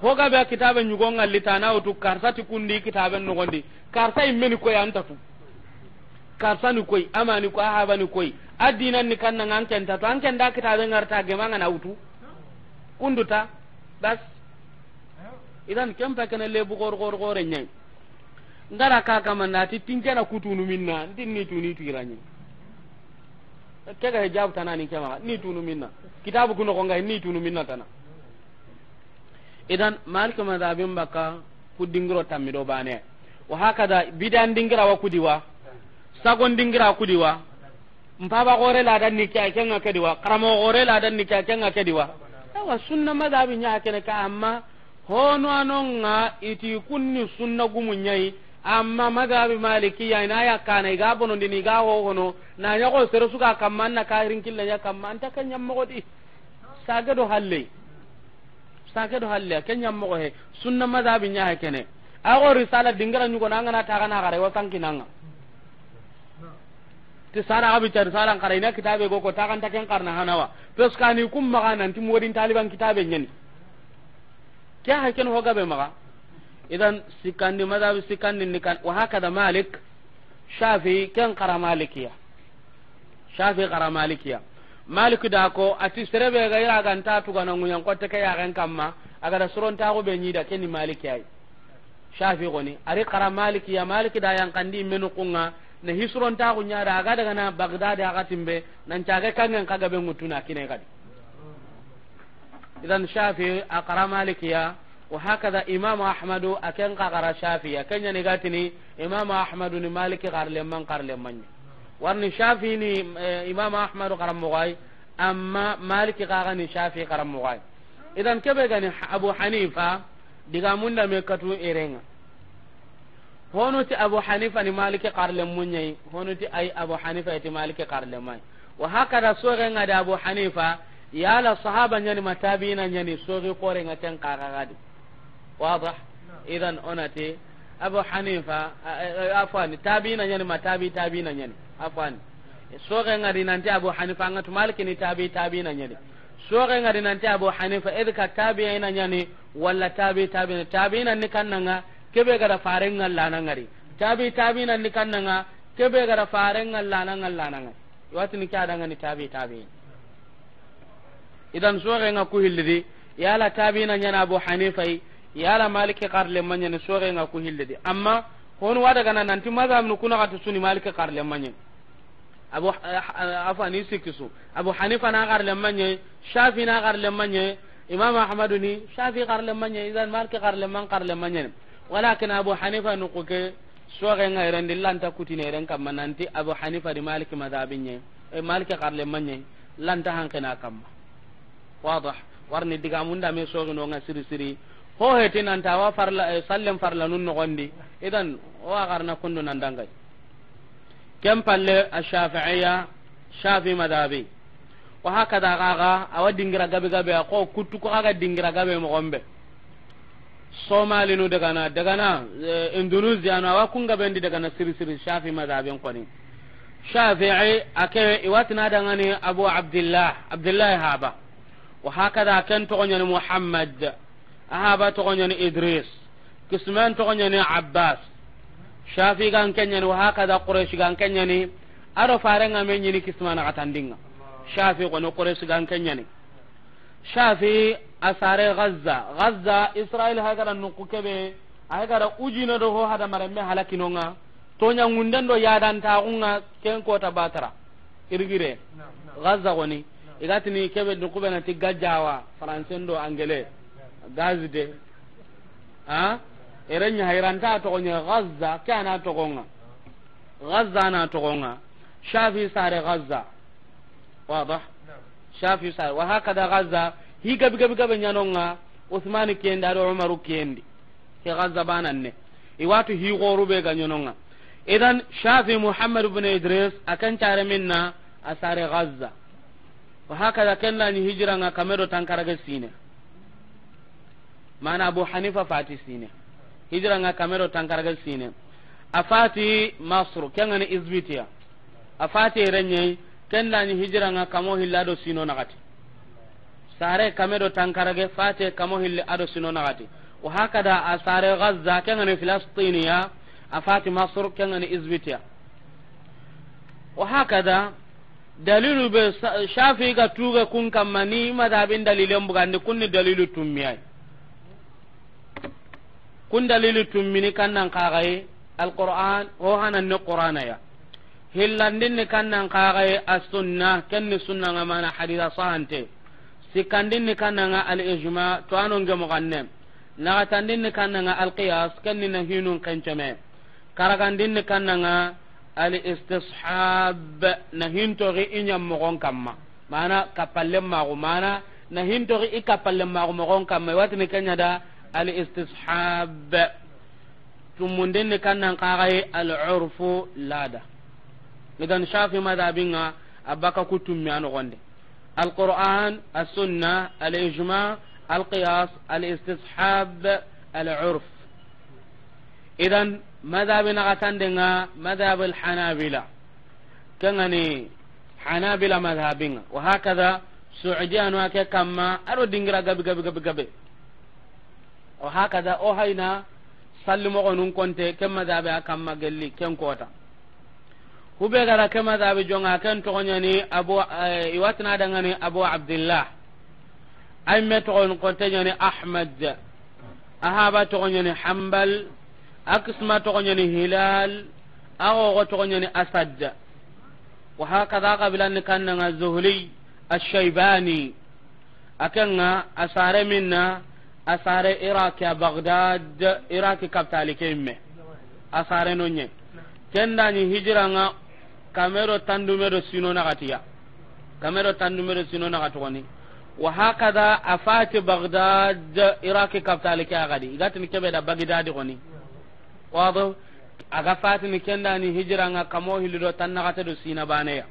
hoga be kitabe nyugo ngallita na utu karta ti kundi kitabe no gondi karta immeni ko yanta tu karta ni koy amani ko ahaba ni koy adina ni kanna nganken ta to anken da kitabe ngarta ge manga na utu kunduta bas idan kempa kana lebu gor nyai ngara kaka manati tinkena kutunu minna ndinni tuni tiranye kega hijab tanani kema ni tunu minna kitabu kuno ko ngai ni tunu minna tana idan malika madhabin baka kudingro tamido bane wa hakada bidan dingira wa kudiwa sagon dingira kudiwa mpaba gore la dan nikya kenga kediwa karamo gore la dan nikya kenga kediwa wa sunna madhabi nya kene ka amma hono anonga iti kunni sunna gumunyai amma madhabi maliki ya ina ya kana ga bono ndini ga hono na nya ko sero suka kamman na kairin killa ya kamman ta kanya mogodi sagado halle kanya mo he sunna madhabi nya kene ago risala dingara nyugo nanga na ta kana gare wasan kinanga ti sara abi tar sala ngara ina kitabe go ko ta kan ta ken karna hanawa pes kani kum magana nti modin taliban kitabe nyani kya haken hoga be maga idan sikandi madhab sikandi nikan wa hakada malik shafi kan qara malikiya malik da ko ati serebe ga ira gan ta tu ganan nguyan ko te kaya gan kamma aga da suron ta go be nyida ken malikiya shafi goni ari qara malikiya malik da yang kandi menu kunga ne hisron ta kunya da aga daga na bagdad aga timbe nan caga kangen kaga be mutuna kine kadi idan shafi aqra malikiya wa hakada imam ahmadu akan qara shafiya kanya ne gatini imam ahmadu ni maliki qarle man warni shafi ni imam ahmadu qaram mugai amma maliki qaga ni shafi qaram mugai idan kebe gani abu hanifa diga munda me katu erenga honuti abu hanifa ni maliki qarle munyai honuti ay abu hanifa ti maliki qarle mai wa hakada soge ngada abu hanifa yala sahaba nyani matabiina nyani soge kore ngaten qaga gadi wadah idan onati abu hanifa afani tabiina nyani tabiina nyani afani soge ngadi nanti abu hanifa ngatu maliki ni tabiina nyani soge ngadi nanti abu hanifa edka tabiina nyani walla tabiina ni kannanga kebe gara farenga lana ngari tabiina ni kannanga kebe gara farenga lana ngari watini kada ngani tabi idan soge nga ku hillidi yala tabiina nyana abu hanifa yala maliki qarle manyane soge nga ku hillidi amma hono wada kana nanti mazam nu kuna katu suni maliki qarle manyane abu afani sikisu abu hanifa na qarle manyane shafi na qarle manyane imam ahmadu ni shafi qarle manyane idan maliki qarle manyane walakin abu hanifa nu kuke soge nga irandi lanta kutine ren kam nanti abu hanifa di maliki madhabinye maliki qarle manyane lanta hankena kam wadah warni diga munda me soge no nga siri ho heti nan tawa farla sallem farla nun no gondi idan o agarna kundu nan dangay kem palle ash-shafi'iyya shafi madhabi wa hakada gaga awa dingira gabe ko kuttu ko aga dingira gabe mo gombe somali no daga na indonesia no awa kunga bendi daga na siri shafi madhabi ko ni shafi'i ake iwatina dangani abu abdullah haba wa hakada kan to nyani muhammad ahaba to nyani idris kisman to nyani abbas shafi gan kenyani wa hakada quraish gan kenyani aro farenga men nyini kismana katandinga shafi ko no quraish gan kenyani shafi asare gaza israel hagara no kukebe hagara ujina do ho hada maremme halakinonga to nyangunden do yadan taunga ken ko tabatara irgire gaza goni igatini kebe do kubena ti gajawa francendo angele gazide erenya hayranta to nya gaza kana to gonga shafi sare gaza wadah shafi sare wa hakada gaza higa biga nyanonga usmani kenda do umaru kendi ke gaza bananne iwatu hi goru be ga nyanonga idan shafi muhammad ibn idris akan tare minna asare gaza wa hakada kenna ni hijra nga kamero tankaraga sine mana abu hanifa fati sine hijra nga kamero tankaraga sine afati masr kengani izbitiya afati renye kenna ni hijra nga kamo hillado sino nagati sare kamero tankarage fati kamo hillado sino nagati wa hakada asare gaza kengani filastiniya afati masr kengani izbitiya wa hakada dalilu be shafi ga tuga kun kamani madhabin dalilen bugande kunni dalilu tummiyai kun dalilu tummini kannan kagaye alquran ho hanan ne qur'ana ya hillandin ne kannan kagaye as-sunnah kenni sunna ngamana haditha sahante sikandin ne kannan al-ijma to anon ga mugannem nagatandin ne kannan al-qiyas kenni na hinun kancame karagandin ne kannan al-istishab nahinto gi inyam mogon kamma mana kapallem mago mana nahinto gi ikapallem mago mogon kamma watni kanya da al-istishab tumunden ne kannan qagai al-urfu lada idan shafi madhabinga abaka kutum mi ano gonde al-quran as-sunnah al-ijma al-qiyas al-istishab al-urf idan madhabina gatandenga madhab al-hanabila kangani hanabila madhabinga wa hakada su'diyanu ake kamma aro dingira gabi wa hakada o hayna sallimu gonun konte kem madhabi akamma gelli ken kota hube gara kem madhabi jonga ken to nyani abu iwatna dangani abu abdullah ay meto gon konte nyani ahmad ahaba to nyani hanbal akisma to nyani hilal ago go to nyani asad wa hakada qabilan kanna zuhli ash-shaybani akenga asare minna asare iraq ya baghdad iraq capital kemme asare nonye kenda ni hijranga kamero tandumero sino nakatiya kamero tandumero sino nakatoni wa hakada afati baghdad iraq capital ke agadi igatini kebe da baghdad koni wado aga fatini kenda ni hijranga kamo hilido tannakata do sina baneya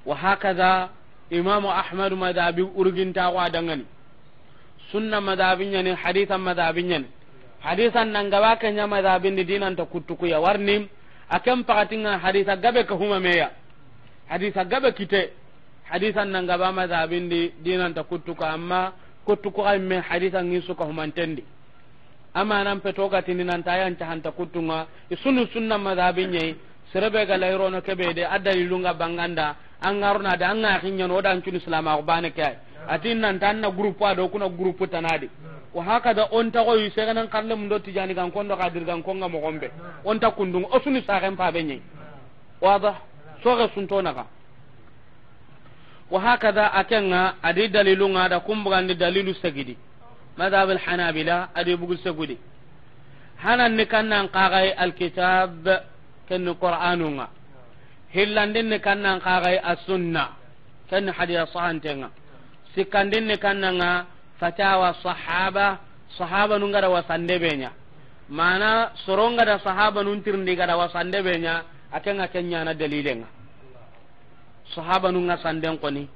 wa hakada imamu ahmad madhabi urginta wa dangani sunna madhabinya ni hadithan madhabinya ni hadithan nangaba kanya madhabin di dinan ta kutuku ya warni akam pakatinga haditha gabe ka huma meya haditha gabe kite hadithan nangaba madhabin di dinan ta kutuku amma kutuku ay me hadithan ngisu ka humantendi ama nan petoga tininan tayan ta hanta kutunga isunu sunna madhabinya serebe ga layro no kebe de adalilunga banganda angaruna da anga hinya no dan cun islama ko bane kay atin nan tan na groupe ado kuna groupe tanadi wa haka da on ta ko yise ganan karle mun do tijani gan kondo kadir gan konga mo gombe on ta kundung osuni sa kan pa benye wada so ga sunto naka wa haka da akenga adi dalilunga da kumbugan di dalilu sagidi madhab al hanabila adi bugul sagudi hanan ni kannan qagai al kitab ken qur'anunga hillandin ne kannan qagai as-sunna ken hadith sahantenga sikandin ne kannanga fatawa sahaba nun gara wasande benya mana soronga da sahaba nun tirndi gara wasande benya akenga kenya na dalilenga sahaba nun ngasanden koni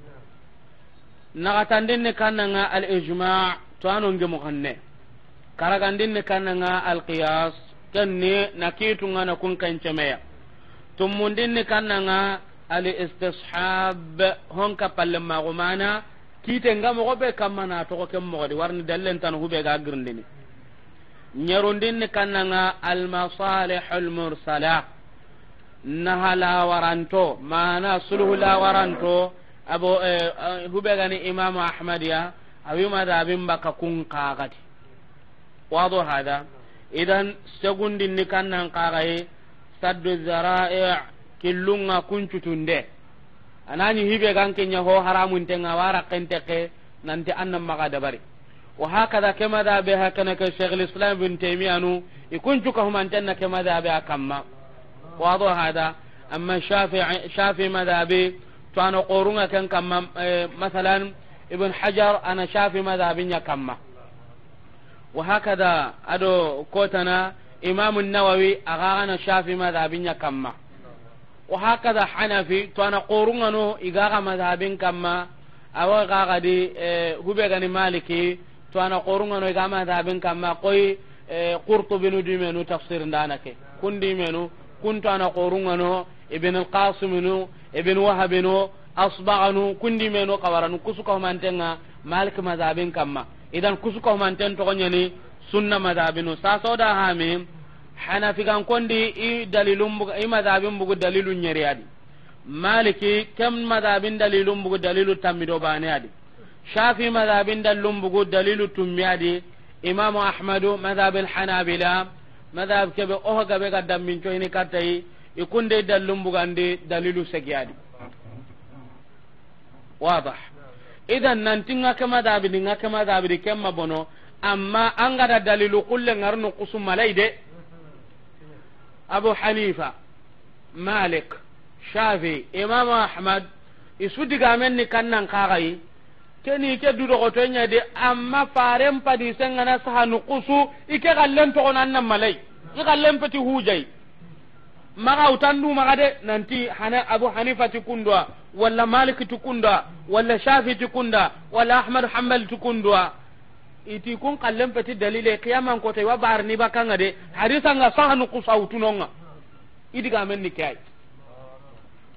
nagatandin ne kannanga al-ijma' to anon ge mo kanne karagandin ne kannanga al-qiyas kenne nakitunga na kun kancemeya tumundin ne kannanga al-istishab honka palle magumana kite ngam go be kamana to ko kem mo di warni dallen tan hube ga girndini nyarundin ne kannanga al-masalih al-mursala nahala waranto mana sulhu la waranto abo hube ga ni imam ahmadiya awi madhabin baka kun qagati wado hada idan segundin ni kannan qagaye saddu zara'i killunga kuncutunde anani hibe gankenya ho haramun tenga wara kenteke nanti annam maga dabari wa hakada kama da be hakana ka Sheikh al-Islam ibn Taymiyyah nu ikuncu ka humantanna kama da be akamma wado hada amma shafi madhabi to ana qorunga kan kamma masalan ibn Hajar ana shafi madhabinya kamma wa hakada ado kotana imam an-Nawawi agana shafi madhabinya kamma wa hakada hanafi to ana qorunga no igaga madhabin kamma awa gaga di hube gani maliki to ana qorunga no igaga madhabin kamma koy qurtubi no dimenu tafsir ndanake kundi menu kunto ana qorunga no ibn al-qasim no ibn wahab no asbaganu kundi menu qawaranu kusuka mantenga malik madhabin kamma idan kusuka manten to gonyani sunna madhabinu saso da hamim hanafi kan kondi i dalilum buga i madhabin bugu dalilu nyeriadi maliki kam madhabin dalilum bugu dalilu tamido bane adi shafi madhabin dalilum bugu dalilu tummiadi imam ahmadu madhab al hanabila madhab kebe o gabe ga dammin to ini katai ikunde dalilum bugu ande dalilu segiadi wadah idan nantinga kama madhabin ngaka madhabin kemma bono amma an gada dalilu kulle ngarno kusum malaide abu hanifa malik shafi imam ahmad isudi gamen ni kannan kagai keni ke dudo ko tonya de amma farem padi sengana sahanu kusu ike gallen to onan nan malai i gallen pati hujai maga utandu maga de nanti hana abu hanifa ti kundwa wala malik ti kundwa wala shafi ti kunda wala ahmad hanbal ti kundwa iti kun kallen peti dalile qiyaman ko tay wa barni bakanga de hadisa nga sahanu kusautunonga idiga men ni kay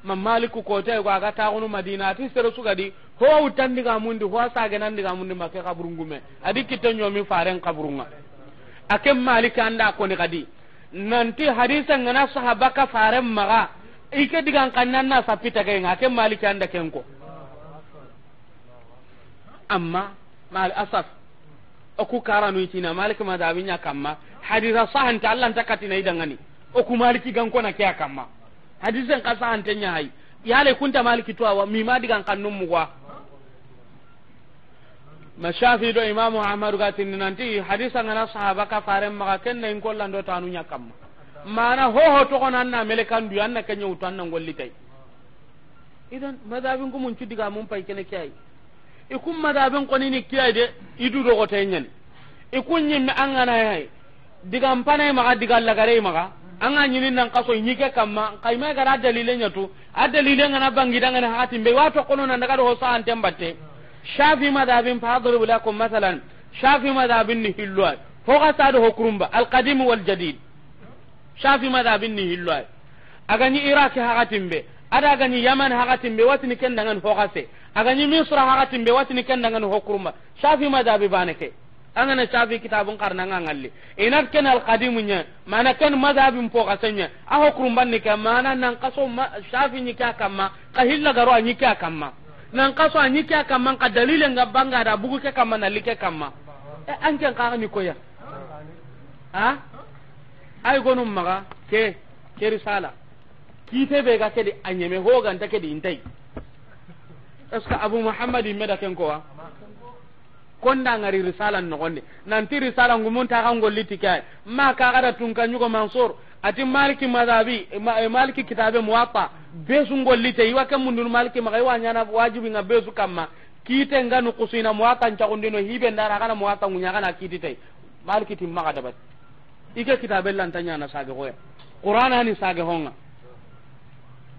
mam maliku ko tay ko aga taunu madina ti sero sugadi ho utandi ga mundi ho saga nan diga mundi make kaburungume adi kitanyo mi faren kaburunga akem malika anda ko ni kadi nanti hadisa ngana sahaba ka faren maga ike diga kannan na sapita kay akem malika anda kenko amma mal asaf aku karanu itina malik madhabinya kamma haditha sahan ta Allah takatina idangani o ku maliki gan kona kya kamma hadisen kasa antenya hay yale kunta maliki to awa mi madi gan kannum muwa mashafi do imam ahmad gatin nanti hadisa ngana sahaba ka faren maka kenna in kollando tanu nya kamma mana ho to konan na melekan du anna kenya utan nan gollitai idan madhabin ko mun cudiga mun pai kene kiyai ikum madhabin ko ni kiyai de idu do gote nyen ikun nyimme angana hay digam panay maka digal lagare maka anga nyinin nan kaso nyike kamma kayma gara dalile nyatu adalile ngana bangi dangana hatim be wato kono nan daga do sa antem batte shafi madhabin fadru lakum masalan shafi madhabin ni hilwa foga sadu hokrumba al qadim wal jadid shafi madhabin ni hilwa agani iraq hakatimbe ada gani yaman hakatimbe watini kendangan fogase agani misra hakatimbe watini kendangan hokrumba shafi madhabi baneke angana shafi kitabun karnanga ngalli inat ken al qadimunya mana ken madhabin fogasenya a hokrumban ni kamana nan kaso shafi ni ka kamma kahilla garo anyi ka kamma nan kaso anyi ka kamma ka dalile ngabanga da bugu ke kamma na like kamma an ken ka ni koya ha ay gonum maga ke risala kite be ga kedi anyeme hogan ta kedi intai eska abu muhammad meda ken ko wa konda ngari risala no gonde nanti risala ngumun ta kan golliti kay ma ka gara tun kan yugo mansur ati maliki madhabi maliki kitabe muwatta besu gollite yiwa kam mundur maliki magai wanya na wajibi nga besu kamma kite nganu kusina muwatta nchakundino hibe ndara kana muwatta ngunya kana kitite maliki timma dabat ike kitabe lan tanya na sage hoya qur'ana ni sage honga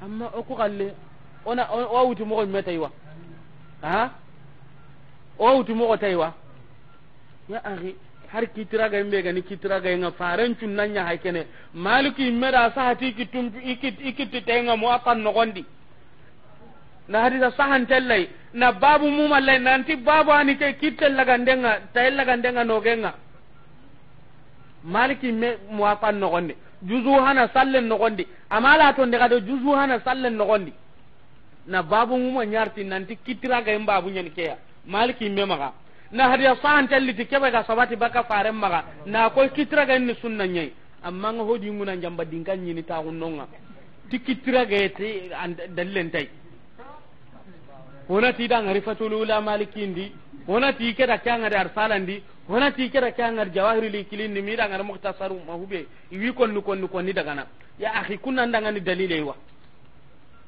amma o ko galle ona o wuti mo meta yiwa ha o wuti mo taywa ya akhi har kitira ga imbe ga ni kitira ga nga faran cunnanya haykene maliki meda sahati kitum ikit tenga mo apan no gondi na hadisa sahan tellai na babu mu mallai nanti babu ani ke kitel laga ndenga tayel laga ndenga no genga maliki me mo apan no gondi juzu hana sallen no gondi amala to ndega do juzu hana sallen no gondi na babu mu ma nyarti nanti kitira ga babu nyen keya maliki me maga na hadiya sahan telli tikebe ga sabati baka faren maga na ko kitira ga ni sunna nyai amma ngo hodi nguna jamba dinkan nyini ta gunnonga tikitira ga ete dallen tay honati da ngari fatul ula malikindi honati keda kyanga dar salandi honati keda kyanga jawahirul ikilindi mi da ngar mukhtasaru mahube iwi konnu ni daga na ya akhi kunna ndanga ni dalile wa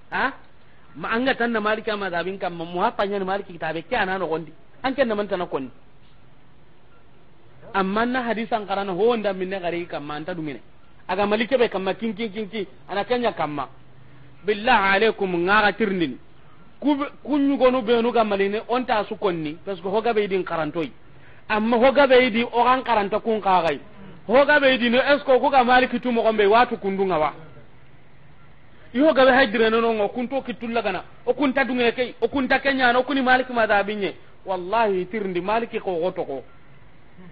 ha ma anga tanna malika mazabin kam mu hapanya ni maliki kitabe kyana no gondi an kenna man tan konni amma na hadisan karana ho nda minne gari kam man ta dumine aga malike be kam kin ana kanya kamma billahi alaikum ngara tirnin kunyu gonu be nu gamaline on ta su konni parce que hoga be din karantoi amma hoga be di o kan karanta kun kagai hoga be di no esko ko ga maliki tu mo gombe watu kundunga wa yo ga be haydire no ngo kunto kitulla gana o kunta dunge kay o kunta kenya no kuni maliki madabinye wallahi tirndi maliki ko goto ko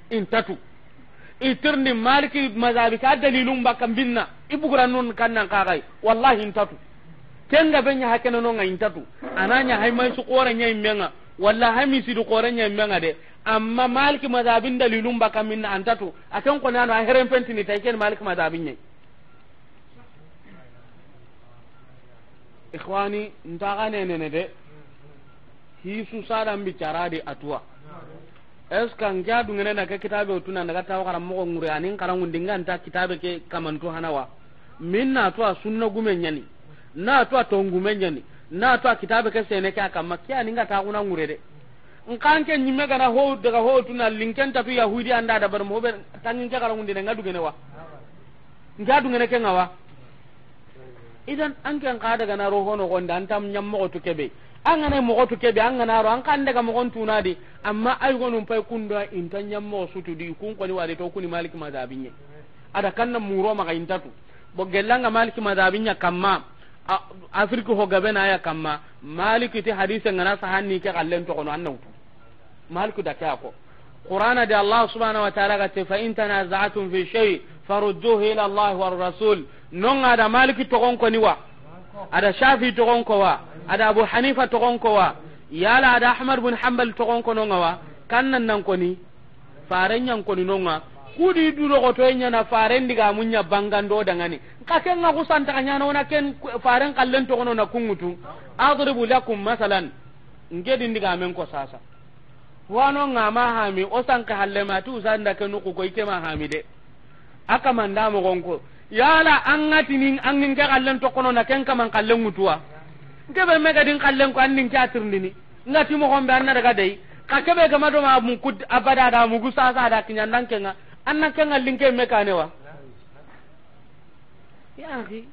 intatu itirndi maliki mazabi ka dalilum bakam binna ibuguran non kannan kagai wallahi intatu kenga benya hakena no nga intatu ananya haymay su qore nyay menga walla hami sidu qore nyay menga de amma maliki mazabin dalilum bakam minna antatu akan ko nano heren pentini tayken maliki mazabin nyay ikhwani ntagane nene de hisu sadam bicara di atwa eska ngadu ngene na kitabe utuna daga taw karam mo ngure anin karangun dingan ta kitabe ke kamantu hanawa minna to sunna gumenyani na to tongumenyani na to kitabe ke sene ka kamma kya ninga ta kuna ngure de nkanke nyimme gana ho daga ho tuna linken ta tu yahudi anda da bar mo be tangin ka karangun dinga ngadu gene wa ngadu ngene ke ngawa idan an kan ka daga na roho no gonda antam nyammo to kebe an ngane mo to kebe an ngana ro an kan daga mo gon tunadi amma ay gonum pay kunda intan nyammo sutudi kun ko ni wade to kuni maliki madabinye ada kanna muro maka intatu bo gelanga maliki madabinya kamma afrika ho gabe na ya kamma maliki ti hadise ngana sahanni ke kallen to kono annawtu maliki da ko qur'ana de allah subhanahu wa ta'ala ga fa in tanaza'tum fi shay farudduhu ila allah war rasul non ada maliki to gon ko ni wa ada shafi to gon ko wa ada abu hanifa to gon ko wa yala ada ahmad bin hanbal to gon ko no wa kannan nan ko ni farenyan ko ni nonga kudi duro ko to nya na faren diga munya bangando dangani ka ken nga kusanta kanya na ona ken faren kallen to kono na kungutu adribu lakum masalan ngedi diga men ko sasa wano ngama hami o sanka halle matu usanda ken ko ko ikema hami de aka manda mo gonko yala angati nin angin ka kallen to kono na ken kaman kallen mutuwa ngebe mega din kallen ko annin ka tirndini ngati mo gombe anna daga dai ka kebe gama do ma mun kud abada da mu gusa sa da kinyan nan kenga anna kenga linke me kanewa ya akhi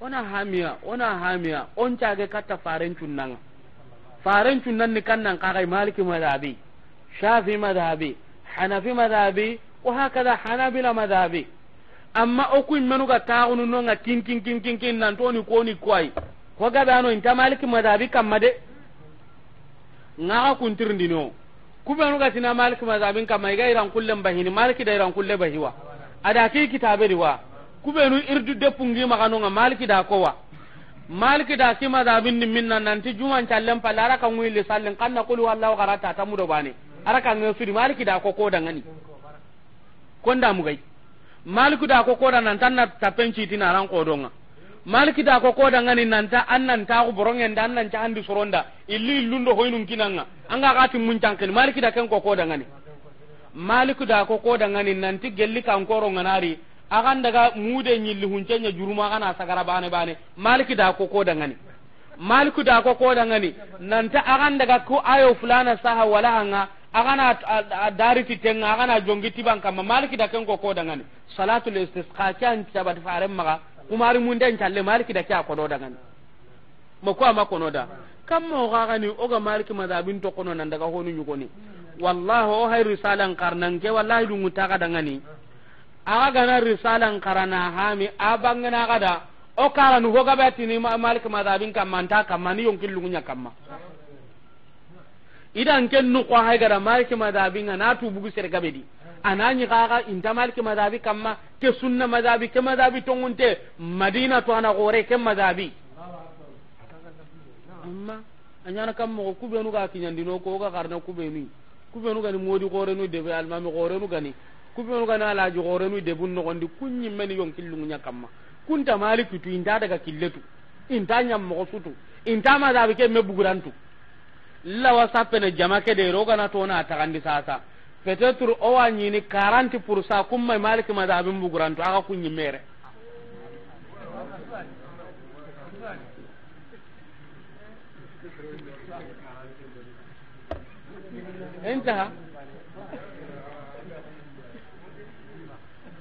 ona hamia on caage katta faren cunnan ni kannan ka kai maliki madhabi shafi madhabi hanafi madhabi wa hakada hanabila madhabi amma o ku menu ga taunu no nga kin nan to ni ko ni kwai ko ga bano inta maliki madhabi kamade ngaka kuntirndino kubenu ga tina maliki madhabin kamai ga iran kullem bahini maliki da iran kulle bahiwa ada ki kitabe diwa kubenu irdu depungi magano nga maliki da kowa maliki da ki madhabin ni minna nanti juman challen palara kan wili sallen kanna qul wallahu qarata tamudo bane araka ngasuri maliki da ko da ngani konda mugai maliki da ko da nan tanna tapenci tina ran kodonga maliki da ko da ngani nanta annan ta ko borongen dan nan ta handi soronda illi illundo hoynun kinanga anga gati mun tanken maliki da ken ko da ngani maliki da ko da ngani nanti gelli kan koro nganari akan daga mude nyilli huncenya juruma kana sagara bane maliki da ko da ngani maliki da ko da ngani nanta akan daga ko ayo fulana saha wala hanga agana dari titenga agana jongiti banka maliki da ken ko da ngani salatul istisqa kan tabat faram maga kumari mun den challe maliki da kya ko do da ngani mako ama kono da kam mo ga gani o ga maliki madhabin to kono nan daga honu nyugoni wallahi o hay risalan karnan ke wallahi du mutaka da ngani aga gana risalan karana hami abangana kada o kala nu hoga batini maliki madhabin kam manta kam mani yonkillunya kamma idan ken nu ko hay gara maliki madhabin na tu bugu ser gabedi anani kaga inta maliki madhabi kamma ke sunna madhabi ke madhabi tongunte madina to ana gore ke madhabi amma anyana kam mo kubenu ga kinyandino ko ga karna kubenu ga ni modi gore no de almami gore no gani kubenu ga na laji gore no de bunno gondi kunyi men yon killungunya kamma kunta maliki tu inta daga killetu inta nyam mo sutu inta madhabi ke mebugurantu la wasapene jamake de roga na to na tagandi sasa peut-être o wani ni 40% kumma maliki madhabin buguranto aga kunyi mere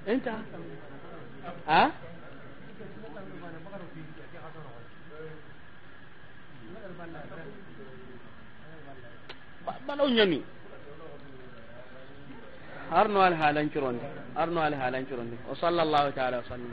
انتهى ها balaw nyami arno al halan cironde wa sallallahu ta'ala wa sallam